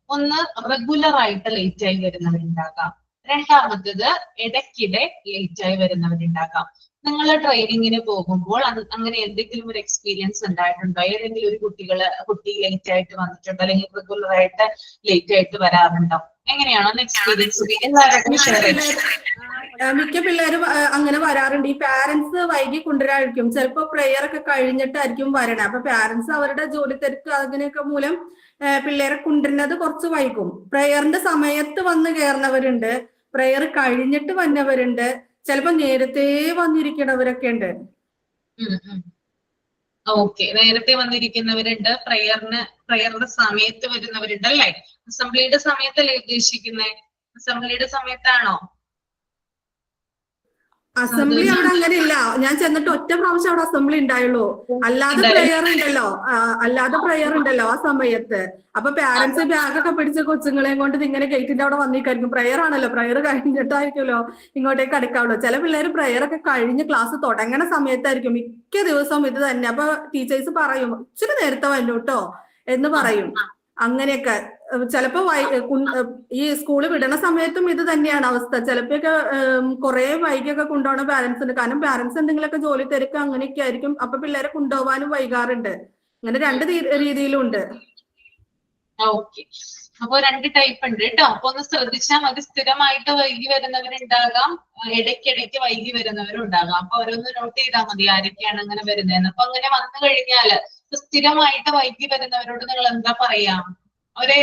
ഒന്ന് റെഗുലർ ആയിട്ട് ലേറ്റ് ആയി വരുന്നവരുണ്ടാകാം, രണ്ടാമത്തത് ഇടയ്ക്കിടെ ലേറ്റ് ആയി വരുന്നവരുണ്ടാകാം. നിങ്ങൾ ട്രെയിനിങ്ങിന് പോകുമ്പോൾ അങ്ങനെ എന്തെങ്കിലും ഒരു എക്സ്പീരിയൻസ് ഉണ്ടായിട്ടുണ്ടോ? ഏതെങ്കിലും ഒരു കുട്ടി ലേറ്റ് ആയിട്ട് വന്നിട്ടുണ്ടോ, അല്ലെങ്കിൽ റെഗുലർ ആയിട്ട് ലേറ്റ് ആയിട്ട് വരാറുണ്ടോ? എങ്ങനെയാണോ എക്സ്പീരിയൻസ്? മിക്ക പിള്ളേരും അങ്ങനെ വരാറുണ്ട്. ഈ പാരന്റ്സ് വൈകി കൊണ്ടുവരാതിരിക്കും, ചിലപ്പോ പ്രെയർ ഒക്കെ കഴിഞ്ഞിട്ടായിരിക്കും വരണേ. അപ്പൊ പാരന്റ്സ് അവരുടെ ജോലി തിരക്ക് അങ്ങനെയൊക്കെ മൂലം പിള്ളേരെ കൊണ്ടുവരുന്നത് കുറച്ച് വൈകും. പ്രെയറിന്റെ സമയത്ത് വന്ന് കയറുന്നവരുണ്ട്, പ്രെയർ കഴിഞ്ഞിട്ട് വന്നവരുണ്ട്, ചിലപ്പോ നേരത്തെ വന്നിരിക്കണവരൊക്കെ ഉണ്ട്. ഓക്കെ, നേരത്തെ വന്നിരിക്കുന്നവരുണ്ട്, പ്രയറിന്റെ സമയത്ത് വരുന്നവരുണ്ട് അല്ലേ? അസംബ്ലിയുടെ സമയത്തല്ലേ ഉദ്ദേശിക്കുന്നത്? അസംബ്ലിയുടെ സമയത്താണോ? അസംബ്ലി അവിടെ അങ്ങനെ ഇല്ല. ഞാൻ ചെന്നിട്ട് ഒറ്റ പ്രാവശ്യം അവിടെ അസംബ്ലി ഉണ്ടായുള്ളൂ. അല്ലാതെ പ്രയർ ഉണ്ടല്ലോ ആ സമയത്ത്. അപ്പൊ പാരന്റ്സ് ബാഗൊക്കെ പിടിച്ച കൊച്ചുങ്ങളെയും കൊണ്ട് ഇങ്ങനെ ഗേറ്റിന്റെ അവിടെ വന്നിരിക്കും. പ്രയർ ആണല്ലോ, പ്രയർ കഴിഞ്ഞിട്ടായിരിക്കുമല്ലോ ഇങ്ങോട്ടേക്ക് അടുക്കാവുള്ളൂ. ചില പിള്ളേർ പ്രയർ ഒക്കെ കഴിഞ്ഞ് ക്ലാസ് തുടങ്ങുന്ന സമയത്തായിരിക്കും മിക്ക ദിവസവും ഇത് തന്നെ. അപ്പൊ ടീച്ചേഴ്സ് പറയും ഇച്ചിരി നേരത്തെ വന്നു കേട്ടോ എന്ന് പറയും. അങ്ങനെയൊക്കെ ചിലപ്പോ ഈ സ്കൂള് വിടണ സമയത്തും ഇത് തന്നെയാണ് അവസ്ഥ. ചിലപ്പോഴൊക്കെ കുറെ വൈകിയൊക്കെ കൊണ്ടുപോകണ പാരന്റ്സ് ഉണ്ട്. കാരണം പാരന്റ്സ് എന്തെങ്കിലുമൊക്കെ ജോലി തിരക്ക് അങ്ങനെയൊക്കെ ആയിരിക്കും. അപ്പൊ പിള്ളേരെ കൊണ്ടുപോകാനും വൈകാറുണ്ട്. അങ്ങനെ രണ്ട് രീതിയിലും ഉണ്ട്. ഓക്കെ, അപ്പൊ രണ്ട് ടൈപ്പ് ഉണ്ട് കേട്ടോ. അപ്പൊ ഒന്ന് ശ്രദ്ധിച്ചാൽ മതി. സ്ഥിരമായിട്ട് വൈകി വരുന്നവരുണ്ടാകാം, ഇടയ്ക്കിടയ്ക്ക് വൈകി വരുന്നവരുണ്ടാകാം. അപ്പൊ ഓരോന്ന് നോട്ട് ചെയ്താൽ മതി ആരൊക്കെയാണ് അങ്ങനെ വരുന്നതെന്ന്. അപ്പൊ അങ്ങനെ വന്നു കഴിഞ്ഞാല് സ്ഥിരമായിട്ട് വൈകി വരുന്നവരോട് നിങ്ങൾ എന്താ പറയാ? അവരെ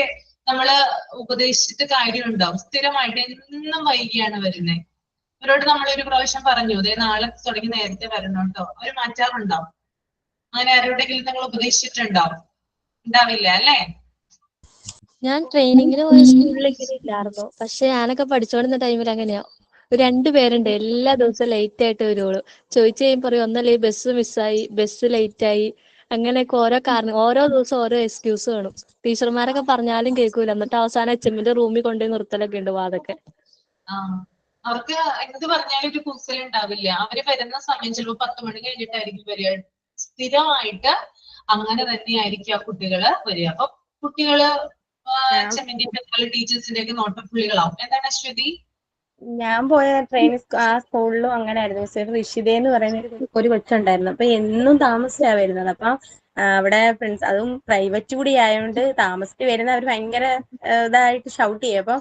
നമ്മള് ഉപദേശിച്ചിട്ട് കാര്യമുണ്ടോ? സ്ഥിരമായിട്ട് എന്നും വൈകിയാണ് വരുന്നത്, അവരോട് നമ്മളൊരു പ്രാവശ്യം പറഞ്ഞു അതെ നാളെ തുടങ്ങി നേരത്തെ വരണം കേട്ടോ, അവര് മാറ്റാറുണ്ടോ? അങ്ങനെ ആരോടെങ്കിലും നിങ്ങൾ ഉപദേശിച്ചിട്ടുണ്ടോ? ഉണ്ടാവില്ല അല്ലേ? ഞാൻ ട്രെയിനിങ്ങിന് പോയ സ്കൂളിൽ ഇങ്ങനെ ഇല്ലായിരുന്നു. പക്ഷെ ഞാനൊക്കെ പഠിച്ചോണ്ടിരുന്ന ടൈമിൽ അങ്ങനെയാ. രണ്ടുപേരുണ്ട് എല്ലാ ദിവസവും ലേറ്റ് ആയിട്ട് വരുള്ളൂ. ചോദിച്ചു കഴിയുമ്പോൾ പറയും ഒന്നല്ലേ ബസ് മിസ്സായി, ബസ് ലേറ്റ് ആയി, അങ്ങനെയൊക്കെ ഓരോ കാരണം, ഓരോ ദിവസം ഓരോ എക്സ്ക്യൂസ് കാണും. ടീച്ചർമാരൊക്കെ പറഞ്ഞാലും കേൾക്കൂല. എന്നിട്ട് അവസാനം HMന്റെ റൂമിൽ കൊണ്ടുപോയി നിർത്തലൊക്കെ ഉണ്ട് വാതൊക്കെ. അവർക്ക് എന്ത് പറഞ്ഞാലും ഒരു കൂസലുണ്ടാവില്ല. അവര് വരുന്ന സമയം ചിലപ്പോൾ 10 മണി കഴിഞ്ഞിട്ടായിരിക്കും വരിക. സ്ഥിരമായിട്ട് അങ്ങനെ തന്നെയായിരിക്കും ആ കുട്ടികള് വരിക. അപ്പൊ കുട്ടികള് ടീച്ചേഴ്സിന്റെ ഒക്കെ നോട്ടപ്പുള്ളികളാവും. എന്താണ് അശ്വതി? ഞാൻ പോയ ട്രെയിനിങ് ആ സ്കൂളിലും അങ്ങനെ ആയിരുന്നു. ഋഷിത എന്ന് പറയുന്ന ഒരു കൊച്ചുണ്ടായിരുന്നു. അപ്പൊ എന്നും താമസിച്ചാ വരുന്നത്. അപ്പൊ അവിടെ പ്രിൻസ്, അതും പ്രൈവറ്റ് കൂടി ആയതുകൊണ്ട് താമസിച്ച് വരുന്ന അവർ ഭയങ്കര ഇതായിട്ട് ഷൗട്ട് ചെയ്യും. അപ്പൊ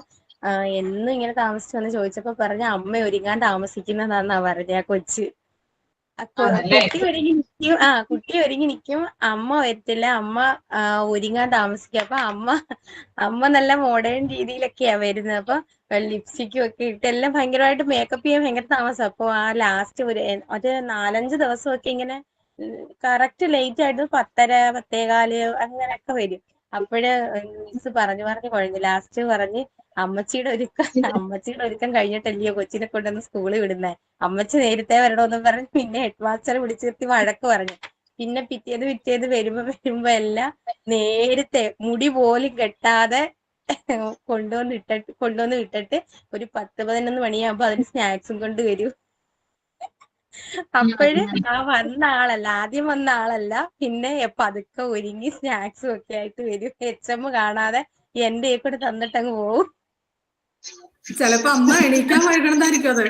എന്നും ഇങ്ങനെ താമസിച്ചു വന്ന് ചോദിച്ചപ്പോ പറഞ്ഞ അമ്മ ഒരുങ്ങാൻ താമസിക്കുന്നതാന്നാ പറഞ്ഞ ആ കൊച്ച്. കുട്ടി ഒരുങ്ങി നിൽക്കും, അമ്മ വരത്തില്ല, അമ്മ ഒരുങ്ങാൻ താമസിക്കും. അപ്പൊ അമ്മ നല്ല മോഡേൺ രീതിയിലൊക്കെയാ വരുന്നത്. അപ്പൊ ലിപ്സ്റ്റിക്കും ഒക്കെ ഇട്ട് എല്ലാം ഭയങ്കരമായിട്ട് മേക്കപ്പ് ചെയ്യാൻ ഭയങ്കര താമസം. അപ്പൊ ആ ലാസ്റ്റ് ഒരു 4-5 ദിവസമൊക്കെ ഇങ്ങനെ കറക്റ്റ് ലേറ്റ് ആയിട്ട് 10:30, 10:15 അങ്ങനെയൊക്കെ വരും. അപ്പോഴ് മിസ് പറഞ്ഞു കുഴഞ്ഞു. ലാസ്റ്റ് പറഞ്ഞ് അമ്മച്ചിയുടെ ഒരുക്കം കഴിഞ്ഞിട്ടല്ലയോ കൊച്ചിനെ കൊണ്ടുവന്ന് സ്കൂളിൽ വിടുന്നേ, അമ്മച്ചി നേരത്തെ വരണമെന്നും പറഞ്ഞ് പിന്നെ ഹെഡ് മാസ്റ്റർ വിളിച്ചു നിർത്തി വഴക്ക് പറഞ്ഞു. പിന്നെ പിറ്റേത് വരുമ്പോ എല്ലാം നേരത്തെ മുടി പോലും കെട്ടാതെ കൊണ്ടുവന്ന് വിട്ടിട്ട് ഒരു 10-11 മണിയാകുമ്പോ അതിന് സ്നാക്സും കൊണ്ട് വരും. അപ്പോഴ് ആദ്യം വന്ന ആളല്ല, പിന്നെ പതുക്കെ ഒരുങ്ങി സ്നാക്സും ഒക്കെ ആയിട്ട് വരും. HM കാണാതെ എന്റെ കൂടെ തന്നിട്ടങ്ങ് പോവും. ചിലപ്പോ അമ്മ എണീക്കാൻ വൈകണതായിരിക്കും അത്.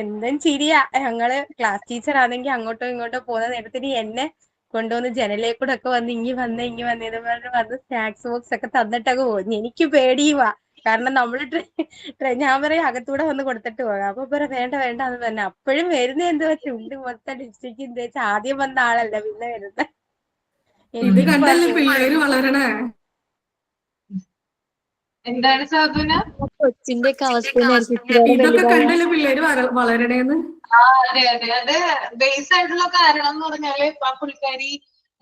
എന്നും ചിരിയാ. ഞങ്ങള് ക്ലാസ് ടീച്ചർ ആണെങ്കിൽ അങ്ങോട്ടോ ഇങ്ങോട്ടോ പോകുന്ന നേരത്തിന് എന്നെ കൊണ്ടുവന്ന് ജനലേ കൂടെ ഒക്കെ വന്ന് ഇങ്ങി വന്നേന്ന് പറഞ്ഞ് സ്നാക്സ് ബോക്സ് ഒക്കെ തന്നിട്ടൊക്കെ പോകും. എനിക്ക് പേടിയുവാ, കാരണം നമ്മള് ഞാൻ പറയും അകത്തൂടെ വന്ന് കൊടുത്തിട്ട് പോകാം. അപ്പൊ വേണ്ട എന്ന് പറഞ്ഞ അപ്പോഴും വരുന്ന എന്തുവാ, ചുണ്ട് മൊത്തം ലിപ്സ്റ്റിക്കും തേച്ച് ആദ്യം വന്ന ആളല്ല പിന്നെ വരുന്നത്. ഇത് കണ്ടല്ലേ പിള്ളേര് വളരണേ. എന്താണ് സാധുന? കൊച്ചിന്റെ ഒക്കെ അവസ്ഥ ഇതൊക്കെ കണ്ടല്ലേ പിള്ളേര് വളരണേന്ന്. അതെ അത് ബേസ് ആയിട്ടുള്ള കാരണം എന്ന് പറഞ്ഞാല് ആ പുള്ളിക്കാരി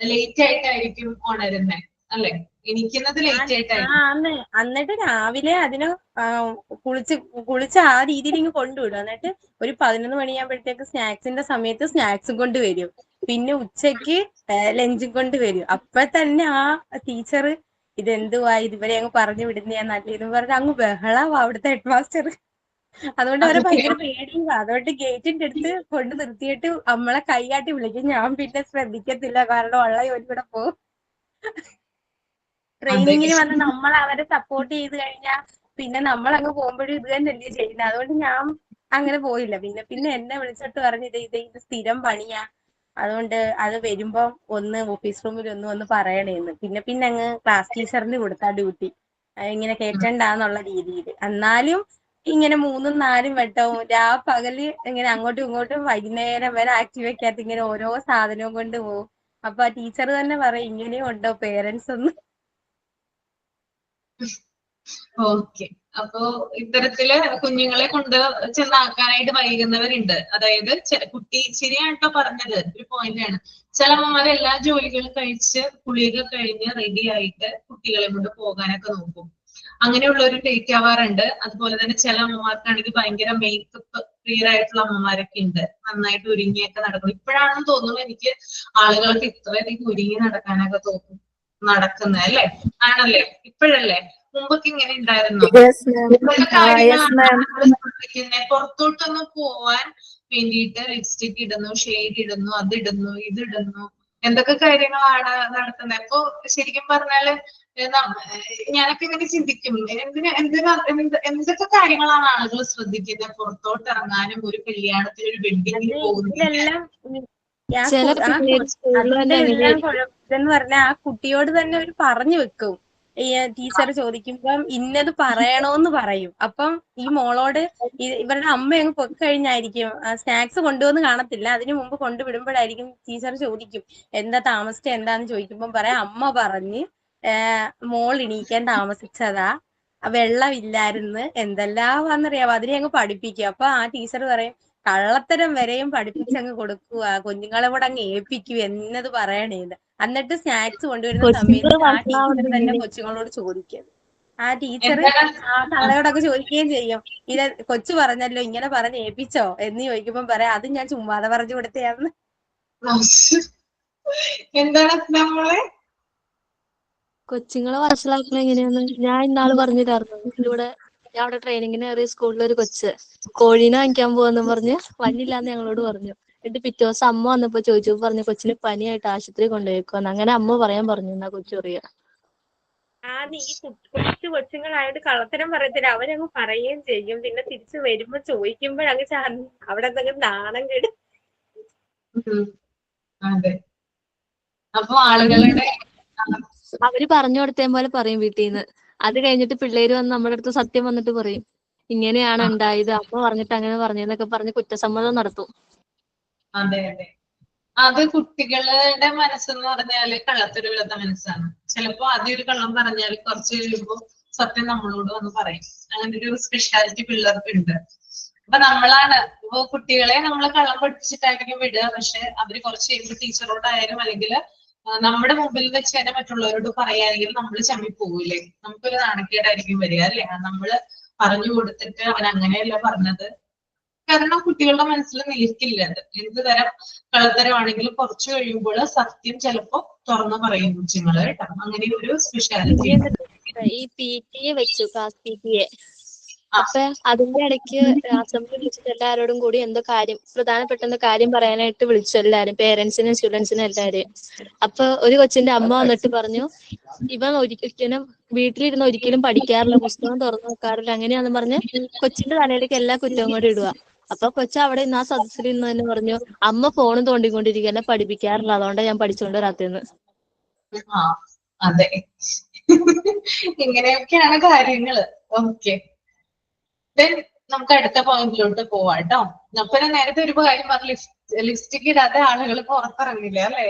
ലേറ്റ് ആയിട്ടായിരിക്കും ഉണരുന്നത് അല്ലെ, എണീക്കുന്നത് ലേറ്റ് ആയിട്ടായിരിക്കും. എന്നിട്ട് രാവിലെ അതിന് കുളിച്ച് ആ രീതിയിൽ ഇങ്ങ് കൊണ്ടുവിടും. എന്നിട്ട് ഒരു 11 മണിയാകുമ്പോഴത്തേക്ക് സ്നാക്സിന്റെ സമയത്ത് സ്നാക്സും കൊണ്ട് വരും. പിന്നെ ഉച്ചക്ക് ലഞ്ചും കൊണ്ട് വരും. അപ്പൊ തന്നെ ആ ടീച്ചർ ഇതെന്തുവാ ഇതുവരെ അങ്ങ് പറഞ്ഞു വിടുന്നയാ നല്ലതെന്ന് പറഞ്ഞ് അങ്ങ് ബഹളാവാ അവിടുത്തെ ഹെഡ് മാസ്റ്റർ. അതുകൊണ്ട് അവരെ ഭയങ്കര പേടിയുവാ. അതുകൊണ്ട് ഗേറ്റിന്റെ അടുത്ത് കൊണ്ട് നിർത്തിയിട്ട് നമ്മളെ കൈകാട്ടി വിളിക്കും. ഞാൻ പിന്നെ ശ്രദ്ധിക്കത്തില്ല, കാരണം ഉള്ള ജോലി കൂടെ പോകും. ട്രെയിനിങ്ങിന് വന്ന് നമ്മൾ അവരെ സപ്പോർട്ട് ചെയ്ത് കഴിഞ്ഞാൽ പിന്നെ നമ്മൾ അങ്ങ് പോകുമ്പോഴും ഇത് തന്നെയല്ലേ ചെയ്യുന്നത്. അതുകൊണ്ട് ഞാൻ അങ്ങനെ പോയില്ല. പിന്നെ എന്നെ വിളിച്ചിട്ട് പറഞ്ഞു ഇത് സ്ഥിരം പണിയാ, അതുകൊണ്ട് അത് വരുമ്പോ ഒന്ന് ഓഫീസ് റൂമിൽ ഒന്ന് പറയണേന്ന്. പിന്നെ അങ്ങ് ക്ലാസ് ടീച്ചറിന് കൊടുത്താ ഡ്യൂട്ടി, ഇങ്ങനെ കേൾക്കണ്ടെന്നുള്ള രീതിയിൽ. എന്നാലും ഇങ്ങനെ 3-4 വട്ടവും പകല് ഇങ്ങനെ അങ്ങോട്ടും ഇങ്ങോട്ടും വൈകുന്നേരം വരെ ആക്റ്റീവയ്ക്കകത്ത് ഇങ്ങനെ ഓരോ സാധനവും കൊണ്ട് പോകും. അപ്പൊ ആ ടീച്ചർ തന്നെ പറയും ഇങ്ങനെയും ഉണ്ടോ പേരൻസ് ഒന്ന്. ഓക്കെ, അപ്പോ ഇത്തരത്തില് കുഞ്ഞുങ്ങളെ കൊണ്ട് ചെന്നാക്കാനായിട്ട് വൈകുന്നവരുണ്ട്. അതായത് കുട്ടി ശരിയായിട്ടോ പറഞ്ഞത് ഒരു പോയിന്റ് ആണ്. ചില അമ്മമാർ എല്ലാ ജോലികളും കഴിച്ച് കുളിയൊക്കെ കഴിഞ്ഞ് റെഡി ആയിട്ട് കുട്ടികളെ കൊണ്ട് പോകാനൊക്കെ നോക്കും. അങ്ങനെയുള്ളവരും ലേറ്റ് ആവാറുണ്ട്. അതുപോലെ തന്നെ ചില അമ്മമാർക്കാണെങ്കിൽ ഭയങ്കര മേക്കപ്പ് ക്ലിയർ ആയിട്ടുള്ള അമ്മമാരൊക്കെ ഉണ്ട്, നന്നായിട്ട് ഒരുങ്ങിയൊക്കെ നടക്കും. ഇപ്പോഴാണെന്ന് തോന്നുന്നു എനിക്ക് ആളുകൾക്ക് ഇത്രയധികം ഒരുങ്ങി നടക്കാനൊക്കെ നടക്കുന്നത് അല്ലേ, ആണല്ലേ? ഇപ്പോഴല്ലേ? മുമ്പൊക്കെ ഇങ്ങനെ ഉണ്ടായിരുന്നു. പുറത്തോട്ടൊന്ന് പോവാൻ വേണ്ടിയിട്ട് ലിപ്സ്റ്റിക് ഇടുന്നു, ഷെയ്ഡ് ഇടുന്നു, അതിടുന്നു, ഇതിടുന്നു, എന്തൊക്കെ കാര്യങ്ങളാണ് നടത്തുന്നത്. അപ്പൊ ശരിക്കും പറഞ്ഞാല് ഞാനൊക്കെ ഇങ്ങനെ ചിന്തിക്കും, എന്തൊക്കെ കാര്യങ്ങളാണ് ആളുകൾ ശ്രദ്ധിക്കുന്നത് പുറത്തോട്ട് ഇറങ്ങാനും ഒരു കല്യാണത്തിന് ഒരു വെഡിങ്ങിന് പോകുന്നതിന്. ഇതെന്ന് പറഞ്ഞാൽ ആ കുട്ടിയോട് തന്നെ ഒരു പറഞ്ഞു വെക്കും. ഈ ടീച്ചർ ചോദിക്കുമ്പം ഇന്നത് പറയണോന്ന് പറയും. അപ്പം ഈ മോളോട് ഇവരുടെ അമ്മ അങ്ങ് പൊക്കഴിഞ്ഞായിരിക്കും സ്നാക്സ് കൊണ്ടുവന്ന് കാണത്തില്ല, അതിനു മുമ്പ് കൊണ്ടുവിടുമ്പോഴായിരിക്കും ടീച്ചർ ചോദിക്കും എന്താ താമസിച്ച എന്താന്ന് ചോദിക്കുമ്പം പറയാം അമ്മ പറഞ്ഞ് മോൾ എണീക്കാൻ താമസിച്ചതാ, വെള്ളമില്ലായിരുന്നു, എന്തെല്ലാമാണെന്നറിയാവോ, അതിനെ അങ്ങ് പഠിപ്പിക്കും. അപ്പൊ ആ ടീച്ചർ പറയും കള്ളത്തരം വരെയും പഠിപ്പിച്ചങ്ങ് കൊടുക്കുക, കുഞ്ഞുങ്ങളെ കൂടെ അങ്ങ് ഏൽപ്പിക്കും എന്നത് പറയണേന്ന്. എന്നിട്ട് സ്നാക്സ് കൊണ്ടുവരുന്ന സമയത്ത് ആ ടീച്ചർ തന്നെ കൊച്ചുങ്ങളോട് ചോദിക്കും. ആ ടീച്ചർ ആ തള്ളയോടൊക്കെ ചോദിക്കുകയും ചെയ്യും, ഇത് കൊച്ചു പറഞ്ഞല്ലോ ഇങ്ങനെ പറഞ്ഞ് ഏൽപ്പിച്ചോ എന്ന് ചോദിക്കുമ്പം പറയാം അത് ഞാൻ ചുമ്മാതെ പറഞ്ഞു കൊടുത്തയാന്ന്. എന്താണ് നമ്മളെ കൊച്ചുങ്ങളെ വഷളാക്കണ എങ്ങനെയാന്ന് ഞാൻ ഇന്നാള് പറഞ്ഞിട്ടായിരുന്നു. ഞാൻ അവിടെ ട്രെയിനിങ്ങിന് കയറിയ സ്കൂളിൽ ഒരു കൊച്ച് കോഴീനെ വാങ്ങിക്കാൻ പോവാന്ന് പറഞ്ഞ് വന്നില്ലാന്ന് ഞങ്ങളോട് പറഞ്ഞു. എന്നിട്ട് പിറ്റേ ദിവസം അമ്മ വന്നപ്പോ പറഞ്ഞു കൊച്ചിന് പനിയായിട്ട് ആശുപത്രി കൊണ്ടുപോയിക്കോന്ന്. അങ്ങനെ അമ്മ പറഞ്ഞു എന്നാ കൊച്ചു പറയാ. ഈ കൊച്ചുങ്ങളായിട്ട് കള്ളത്തരം പറയത്തില്ല, അവരങ്ങ് പറയുകയും ചെയ്യും. പിന്നെ തിരിച്ചു വരുമ്പോ ചോദിക്കുമ്പോഴങ്ങ് അവിടെ എന്തെങ്കിലും നാണം കേട്. അതെ, അപ്പൊ ആളുകളുടെ അവര് പറഞ്ഞു കൊടുത്തേ പോലെ പറയും വീട്ടിൽ നിന്ന്. അത് കഴിഞ്ഞിട്ട് പിള്ളേര് വന്ന് നമ്മുടെ അടുത്ത് സത്യം വന്നിട്ട് പറയും ഇങ്ങനെയാണ് ഉണ്ടായത്, അമ്മ പറഞ്ഞിട്ട് അങ്ങനെ പറഞ്ഞെന്നൊക്കെ പറഞ്ഞ് കുറ്റസമ്മതം നടത്തും. അതെ അതെ, അത് കുട്ടികളുടെ മനസ്സെന്ന് പറഞ്ഞാല് കള്ളത്തരമില്ലാത്ത മനസ്സാണ്. ചിലപ്പോ ആദ്യം ഒരു കള്ളം പറഞ്ഞാൽ കുറച്ച് കഴിയുമ്പോ സത്യം നമ്മളോട് വന്ന് പറയും. അങ്ങനെ ഒരു സ്പെഷ്യാലിറ്റി പിള്ളേർക്ക് ഉണ്ട്. അപ്പൊ നമ്മളാണ് ഇപ്പൊ കുട്ടികളെ നമ്മൾ കള്ളം പഠിപ്പിച്ചിട്ടായിരിക്കും വിടുക, പക്ഷെ അവര് കുറച്ച് കഴിയുമ്പോൾ ടീച്ചറോടായാലും അല്ലെങ്കിൽ നമ്മുടെ മുമ്പിൽ വെച്ച് തന്നെ മറ്റുള്ളവരോട് പറയാനെങ്കിൽ നമ്മൾ ചമ്മി പോകൂലേ, നമുക്കൊരു നാണക്കേടായിരിക്കും വരിക അല്ലെ. നമ്മള് പറഞ്ഞു കൊടുത്തിട്ട് അവൻ അങ്ങനെയല്ല പറഞ്ഞത്. കാരണം കുട്ടികളുടെ മനസ്സിൽ നിൽക്കില്ല അത്. എന്ത് തരം കള്ളത്തരമാണെങ്കിലും കുറച്ചു കഴിയുമ്പോൾ സത്യം ചിലപ്പോ തുറന്നു പറയും കൊച്ചുങ്ങള് കേട്ടോ. അങ്ങനെ ഒരു സ്പെഷ്യാലിറ്റി ഉണ്ട്. ഈ PTA വെച്ചു, ക്ലാസ് PTA. അപ്പൊ അതിന്റെ ഇടയ്ക്ക് അസംബ്ലി വിളിച്ചിട്ട് എല്ലാവരോടും കൂടി എന്തോ കാര്യം, പ്രധാനപ്പെട്ട എന്തോ കാര്യം പറയാനായിട്ട് വിളിച്ചു എല്ലാരും, പേരൻസിനും സ്റ്റുഡൻസിനും എല്ലാവരെയും. അപ്പൊ ഒരു കൊച്ചിന്റെ അമ്മ വന്നിട്ട് പറഞ്ഞു, ഇവൻ ഒരിക്കലും വീട്ടിലിരുന്ന് ഒരിക്കലും പഠിക്കാറില്ല, പുസ്തകം തുറന്നു നോക്കാറില്ല, അങ്ങനെയാന്ന് പറഞ്ഞ് കൊച്ചിന്റെ തലയിലേക്ക് എല്ലാ കുറ്റവും കൂടി ഇടുക. അപ്പൊ കൊച്ചു അവിടെ ഇന്ന് ആ സദസ്സിൽ ഇന്ന് തന്നെ പറഞ്ഞു, അമ്മ ഫോണും തോണ്ടിക്കൊണ്ടിരിക്കുക, എന്നെ പഠിപ്പിക്കാറില്ല, അതുകൊണ്ടാണ് ഞാൻ പഠിച്ചുകൊണ്ട് വരാത്തതെന്ന്. ആ അതെ, ഇങ്ങനെയൊക്കെയാണ് കാര്യങ്ങള്. ഓക്കെ, നമുക്ക് അടുത്ത പോയിന്റിലോട്ട് പോവാം കേട്ടോ. അപ്പൊ ഞാൻ നേരത്തെ ഒരു കാര്യം പറഞ്ഞു, ലിപ്സ്റ്റിക് ഇടാത്ത ആളുകൾ പുറത്തിറങ്ങില്ല അല്ലെ.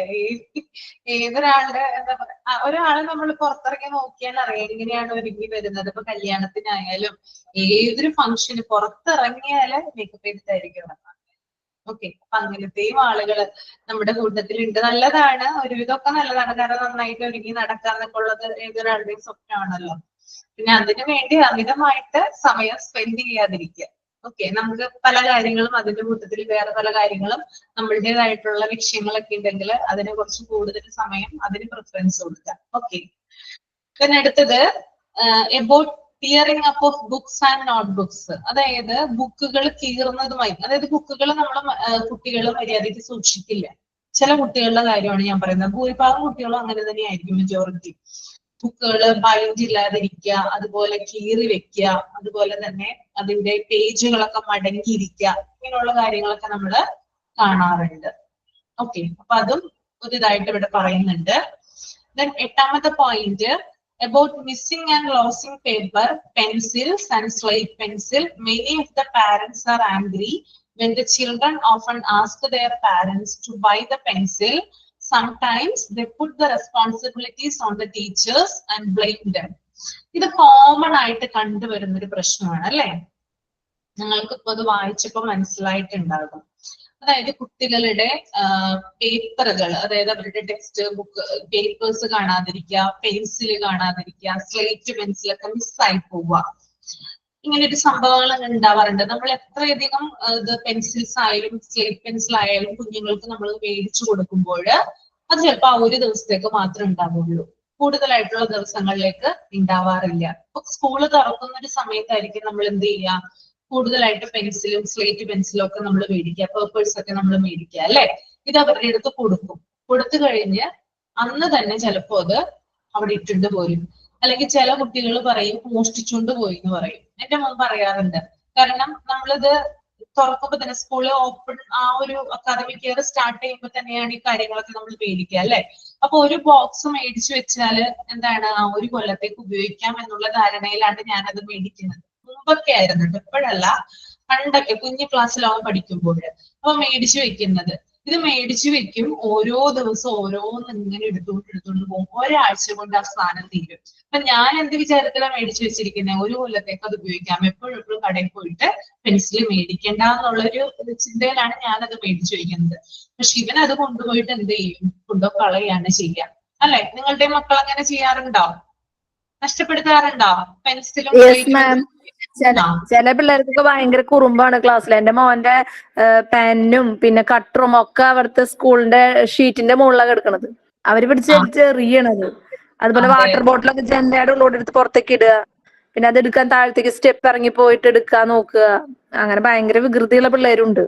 ഏതൊരാളുടെ എന്താ പറയാ, ഒരാളെ നമ്മൾ പുറത്തിറങ്ങി നോക്കിയാൽ അറിയാം എങ്ങനെയാണ് ഒരുങ്ങി വരുന്നത്. ഇപ്പൊ കല്യാണത്തിനായാലും ഏതൊരു ഫംഗ്ഷന് പുറത്തിറങ്ങിയാല് മേക്കപ്പ് ചെയ്തിട്ടായിരിക്കും. ഓക്കെ, അപ്പൊ അങ്ങനത്തെയും ആളുകൾ നമ്മുടെ കൂട്ടത്തിലുണ്ട്. നല്ലതാണ്, ഒരുവിധമൊക്കെ നല്ലതാണ്. കാരണം നന്നായിട്ട് ഒരുങ്ങി നടക്കാന്നൊക്കെ ഉള്ളത് ഏതൊരാളുടെയും സ്വപ്നമാണല്ലോ. പിന്നെ അതിനു വേണ്ടി അമിതമായിട്ട് സമയം സ്പെൻഡ് ചെയ്യാതിരിക്കുക. ഓക്കെ, നമുക്ക് പല കാര്യങ്ങളും അതിന്റെ കൂട്ടത്തിൽ വേറെ പല കാര്യങ്ങളും നമ്മളുടേതായിട്ടുള്ള ലക്ഷ്യങ്ങളൊക്കെ ഉണ്ടെങ്കിൽ അതിന് കുറച്ച് കൂടുതൽ സമയം അതിന് പ്രിഫറൻസ് കൊടുക്കുക. ഓക്കെ, പിന്നെ അടുത്തത് about tearing up of books and not books. അതായത് ബുക്കുകൾ കീറുന്നതുമായി, അതായത് ബുക്കുകൾ നമ്മൾ കുട്ടികൾ മര്യാദയ്ക്ക് സൂക്ഷിക്കില്ല. ചില കുട്ടികളുടെ കാര്യമാണ് ഞാൻ പറയുന്നത്. ഭൂരിഭാഗം കുട്ടികളും അങ്ങനെ തന്നെയായിരിക്കും, മെജോറിറ്റി. ബുക്കുകൾ ബൈൻഡ് ഇല്ലാതിരിക്കുക, അതുപോലെ കീറി വെക്കുക, അതുപോലെ തന്നെ അതിന്റെ പേജുകളൊക്കെ മടങ്ങിയിരിക്കുക, ഇങ്ങനെയുള്ള കാര്യങ്ങളൊക്കെ നമ്മൾ കാണാറുണ്ട്. ഓക്കെ, അപ്പൊ അതും ഒരു ഇതായിട്ട് ഇവിടെ പറയുന്നുണ്ട്. ദെൻ എട്ടാമത്തെ point, about missing and losing paper, pencils and slate pencil. Many of the parents are angry when the children often ask their parents to buy the pencil. Sometimes they put the responsibilities on the teachers and blame them. ഇത് common ആയിട്ട് കണ്ടുവരുന്ന ഒരു പ്രശ്നമാണ് അല്ലെ. നിങ്ങൾക്ക് ഇപ്പൊ അത് വായിച്ചപ്പോ മനസ്സിലായിട്ടുണ്ടാകും. അതായത് കുട്ടികളുടെ പേപ്പറുകൾ, അതായത് അവരുടെ ടെക്സ്റ്റ് ബുക്ക് പേപ്പേഴ്സ് കാണാതിരിക്കുക, പെൻസിൽ കാണാതിരിക്കുക, സ്ലേറ്റ് പെൻസിലൊക്കെ മിസ്സായി പോവുക, ഇങ്ങനെ ഒരു സംഭവങ്ങൾ ഉണ്ടാവാറുണ്ട്. നമ്മൾ എത്രയധികം ഇത് പെൻസിൽസ് ആയാലും സ്ലേറ്റ് പെൻസിൽ ആയാലും കുഞ്ഞുങ്ങൾക്ക് നമ്മൾ മേടിച്ചു കൊടുക്കുമ്പോൾ അത് ചിലപ്പോൾ ആ ഒരു ദിവസത്തേക്ക് മാത്രമേ ഉണ്ടാവുള്ളൂ, കൂടുതലായിട്ടുള്ള ദിവസങ്ങളിലേക്ക് ഉണ്ടാവാറില്ല. ഇപ്പൊ സ്കൂള് തുറക്കുന്ന ഒരു സമയത്തായിരിക്കും നമ്മൾ എന്ത് ചെയ്യുക, കൂടുതലായിട്ട് പെൻസിലും സ്ലേറ്റ് പെൻസിലും ഒക്കെ നമ്മൾ മേടിക്കുക, പേപ്പേഴ്സ് ഒക്കെ നമ്മൾ മേടിക്കുക അല്ലെ. ഇത് അവരുടെ അടുത്ത് കൊടുക്കും. കൊടുത്തു കഴിഞ്ഞ് അന്ന് തന്നെ ചിലപ്പോ അത് അവിടെ ഇട്ടുണ്ട് പോരും. അല്ലെങ്കിൽ ചില കുട്ടികൾ പറയും മോഷ്ടിച്ചുകൊണ്ട് പോയി എന്ന് പറയും. എന്റെ മോൻ പറയാറുണ്ട്. കാരണം നമ്മളിത് തുറക്കുമ്പോ തന്നെ സ്കൂള് ഓപ്പൺ ആ ഒരു അക്കാദമിക് ഇയർ സ്റ്റാർട്ട് ചെയ്യുമ്പോൾ തന്നെയാണ് ഈ കാര്യങ്ങളൊക്കെ നമ്മൾ മേടിക്കുക അല്ലെ. അപ്പൊ ഒരു ബോക്സ് മേടിച്ചു വെച്ചാല് എന്താണ്, ആ ഒരു കൊല്ലത്തേക്ക് ഉപയോഗിക്കാം എന്നുള്ള ധാരണയിലാണ് ഞാനത് മേടിക്കുന്നത്. മുമ്പൊക്കെ ആയിരുന്നു, ഇപ്പോഴല്ല, പണ്ടൊക്കെ കുഞ്ഞു ക്ലാസ്സിലാവും പഠിക്കുമ്പോൾ അപ്പൊ മേടിച്ചു വെക്കുന്നത്. ഇത് മേടിച്ചു വെക്കും, ഓരോ ദിവസം ഓരോന്ന് ഇങ്ങനെ എടുത്തുകൊണ്ട് പോകും. ഒരാഴ്ച കൊണ്ട് ആ സാധനം തീരും. അപ്പൊ ഞാൻ എന്ത് വിചാരത്തിലാണ് മേടിച്ചു വെച്ചിരിക്കുന്നത്, ഒരു കൊല്ലത്തേക്ക് അത് ഉപയോഗിക്കാം, എപ്പോഴും കടയിൽ പോയിട്ട് പെൻസിൽ മേടിക്കേണ്ട എന്നുള്ളൊരു ചിന്തയിലാണ് ഞാനത് മേടിച്ചു വെക്കുന്നത്. പക്ഷെ ഇവൻ അത് കൊണ്ടുപോയിട്ട് എന്ത് ചെയ്യും, കൊണ്ടുപോയി കളയാണ് ചെയ്യുക അല്ലെ. നിങ്ങളുടെ മക്കൾ അങ്ങനെ ചെയ്യാറുണ്ടോ, നഷ്ടപ്പെടുത്താറുണ്ടോ പെൻസിലും? ചില പിള്ളേർക്കൊക്കെ ഭയങ്കര കുറുമ്പാണ് ക്ലാസ്സിൽ. എന്റെ മോന്റെ പെന്നും പിന്നെ കട്ടറും ഒക്കെ അവിടുത്തെ സ്കൂളിന്റെ ഷീറ്റിന്റെ മുകളിലാണ് കിടക്കണത്. അവര് പിടിച്ച് എറിയണത്. അതുപോലെ വാട്ടർ ബോട്ടിലൊക്കെ ജനലയുടെ ഉള്ളോടെ എടുത്ത് പുറത്തേക്ക് ഇടുക, പിന്നെ അത് എടുക്കാൻ താഴത്തേക്ക് സ്റ്റെപ്പ് ഇറങ്ങി പോയിട്ട് എടുക്കാൻ നോക്കുക. അങ്ങനെ ഭയങ്കര വികൃതിയുള്ള പിള്ളേരുണ്ട്.